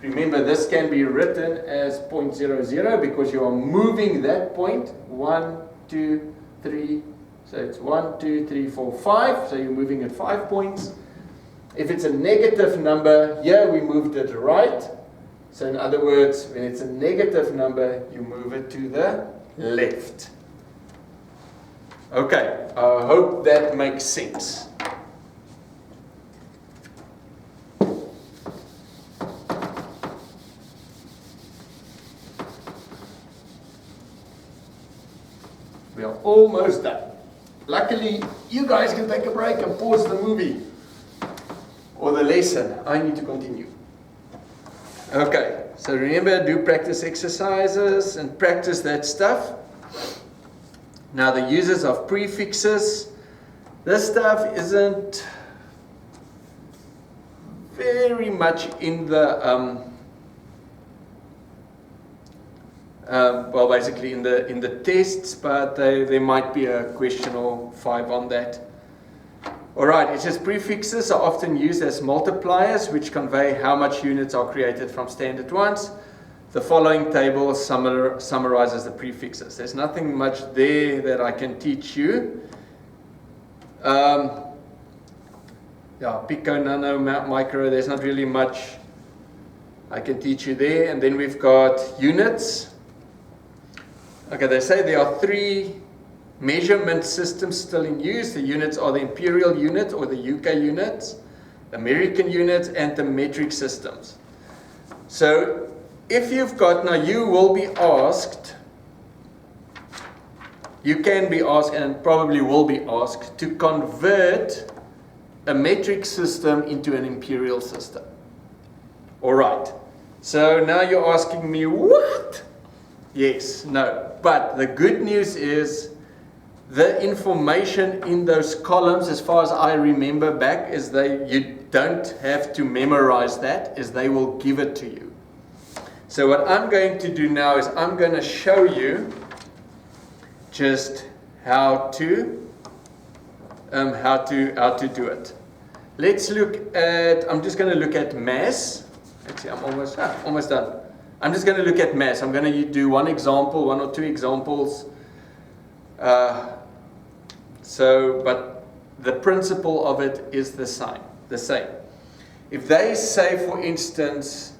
Remember, this can be written as 0.00 because you are moving that point. 1, 2, 3. So it's 1, 2, 3, 4, 5. So you're moving at 5 points. If it's a negative number, here we moved it right. So in other words, when it's a negative number, you move it to the left. Okay, I hope that makes sense. We are almost done. Luckily, you guys can take a break and pause the movie or the lesson. I need to continue. Okay, so remember, do practice exercises and practice that stuff. Now the uses of prefixes. This stuff isn't very much in the well, basically in the tests, but there might be a question or 5 on that. Alright, it says prefixes are often used as multipliers which convey how much units are created from standard ones. The following table summarizes the prefixes. There's nothing much there that I can teach you. Yeah, pico, nano, micro, there's not really much I can teach you there. And then we've got units. Okay, they say there are 3 measurement systems still in use. The units are the imperial unit or the UK units, American units, and the metric systems. So if you've got, now you will be asked, you can be asked and probably will be asked to convert a metric system into an imperial system. Alright, so now you're asking me, what? Yes, no, but the good news is the information in those columns, as far as I remember back, is you don't have to memorize that, is they will give it to you. So what I'm going to do now is I'm going to show you just how to do it. Let's look at, I'm just going to look at mass. Let's see, I'm almost done. I'm just going to look at mass. I'm going to do one example, 1 or 2 examples. But the principle of it is the same. If they say, for instance,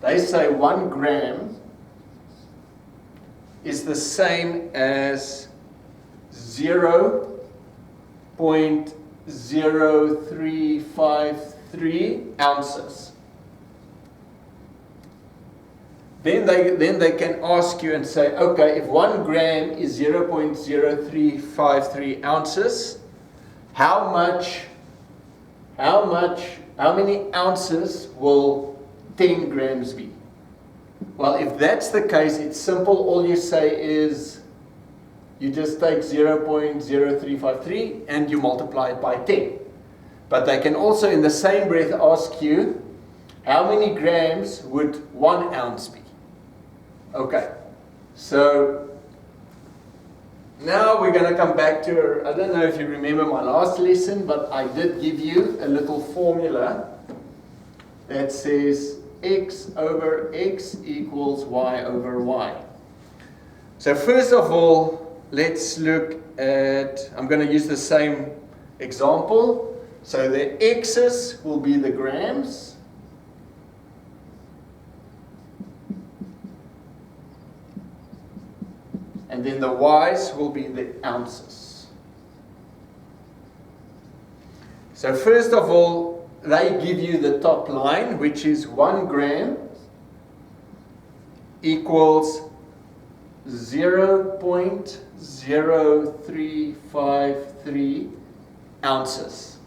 they say 1 gram is the same as 0.0353 ounces. Then they can ask you and say, okay, if 1 gram is 0.0353 ounces, how many ounces will 10 grams be? Well, if that's the case, it's simple. All you say is, you just take 0.0353 and you multiply it by 10. But they can also in the same breath ask you, how many grams would 1 ounce be? Okay, so now we're going to come back to, I don't know if you remember my last lesson, but I did give you a little formula that says x over x equals y over y. So first of all, let's look at, I'm going to use the same example. So the x's will be the grams. And then the y's will be the ounces. So first of all, they give you the top line, which is 1 gram equals 0.0353 ounces.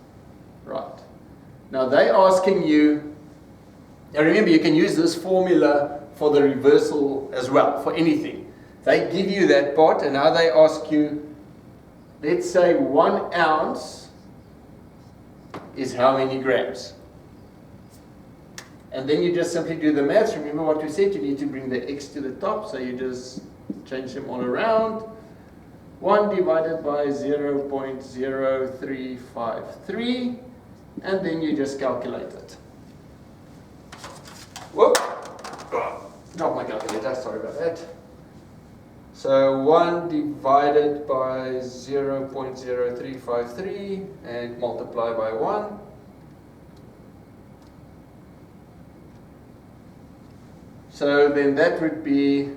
Right. Now they're asking you, now remember you can use this formula for the reversal as well, for anything. They give you that part, and now they ask you, let's say 1 ounce is how many grams? And then you just simply do the maths. Remember what we said, you need to bring the x to the top, so you just change them all around. 1 divided by 0.0353, and then you just calculate it. Whoop! Drop my calculator, sorry about that. So 1 divided by 0.0353 and multiply by 1. So then that would be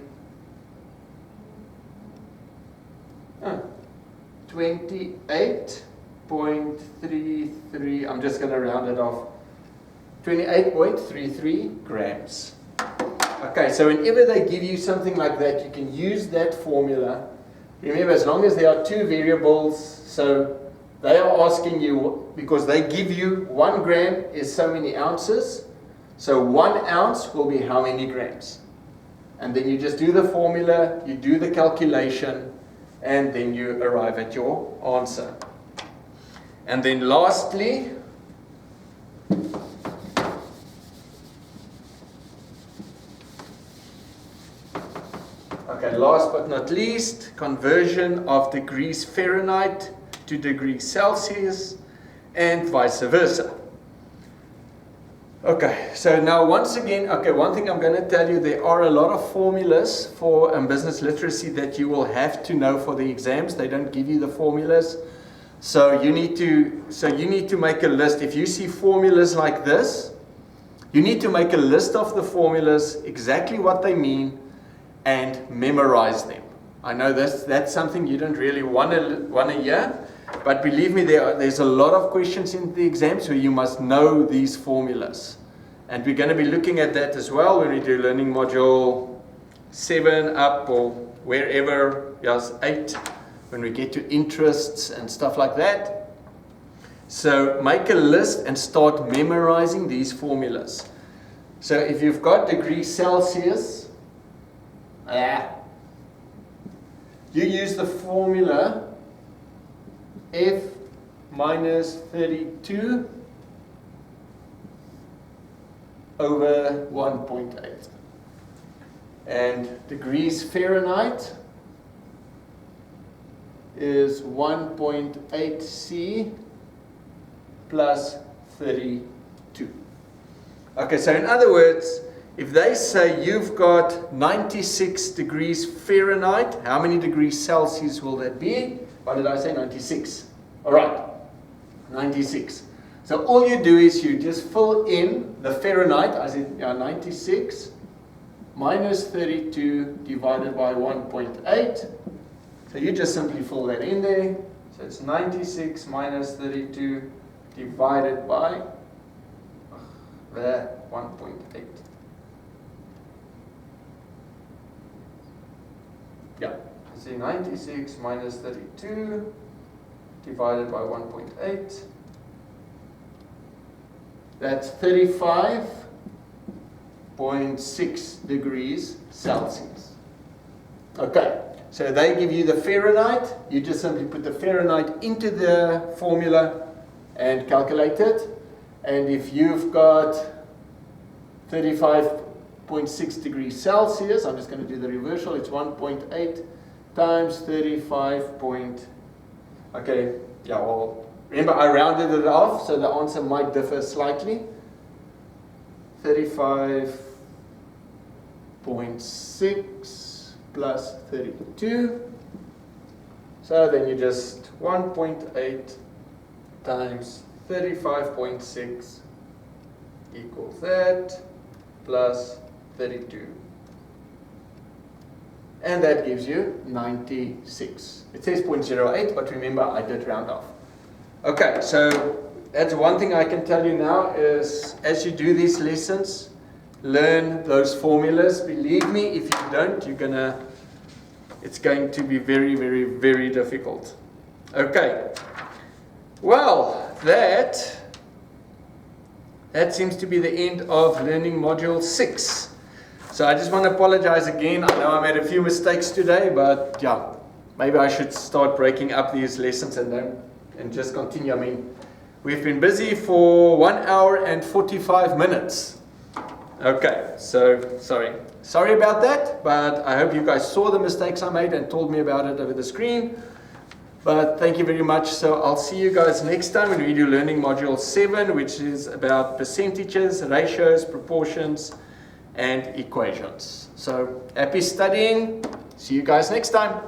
28.33, I'm just going to round it off, 28.33 grams. Okay, so whenever they give you something like that, you can use that formula. Remember, as long as there are two variables, so they are asking you, because they give you 1 gram is so many ounces, so 1 ounce will be how many grams. And then you just do the formula, you do the calculation, and then you arrive at your answer. And then lastly, okay, last but not least, conversion of degrees Fahrenheit to degrees Celsius and vice versa. Okay, so now once again, okay, one thing I'm going to tell you, there are a lot of formulas for business literacy that you will have to know for the exams. They don't give you the formulas. So you need to make a list. If you see formulas like this, you need to make a list of the formulas, exactly what they mean, and memorize them. I know that's something you don't really want to hear, but believe me, there's a lot of questions in the exams where you must know these formulas. And we're going to be looking at that as well when we do learning module 7 up or wherever, yes, 8, when we get to interests and stuff like that. So make a list and start memorizing these formulas. So if you've got degrees Celsius, you use the formula F minus 32 over 1.8. And degrees Fahrenheit is 1.8 C plus 32. Okay, so in other words, if they say you've got 96 degrees Fahrenheit, how many degrees Celsius will that be? What did I say? 96. All right, 96. So all you do is you just fill in the Fahrenheit. I said 96 minus 32 divided by 1.8. So you just simply fill that in there. So it's 96 minus 32 divided by the 1.8. Yeah, see 96 minus 32 divided by 1.8. That's 35.6 degrees Celsius. Okay, so they give you the Fahrenheit. You just simply put the Fahrenheit into the formula and calculate it. And if you've got 35.6 degrees Celsius, I'm just going to do the reversal, it's 1.8 times 35. Okay, yeah, well, remember I rounded it off, so the answer might differ slightly. 35.6 plus 32. So then you just 1.8 times 35.6 equals that, plus 32. And that gives you 96. It says 0.08, but remember I did round off. Okay, so that's one thing I can tell you now is as you do these lessons, learn those formulas. Believe me, if you don't, it's going to be very, very, very difficult. Okay. Well, that seems to be the end of learning module 6. So I just want to apologize again. I know I made a few mistakes today, but yeah, maybe I should start breaking up these lessons and just continue. I mean, we've been busy for 1 hour and 45 minutes. Okay, so sorry about that, but I hope you guys saw the mistakes I made and told me about it over the screen. But thank you very much. So I'll see you guys next time when we do learning module 7, which is about percentages, ratios, proportions, and equations. So happy studying. See you guys next time.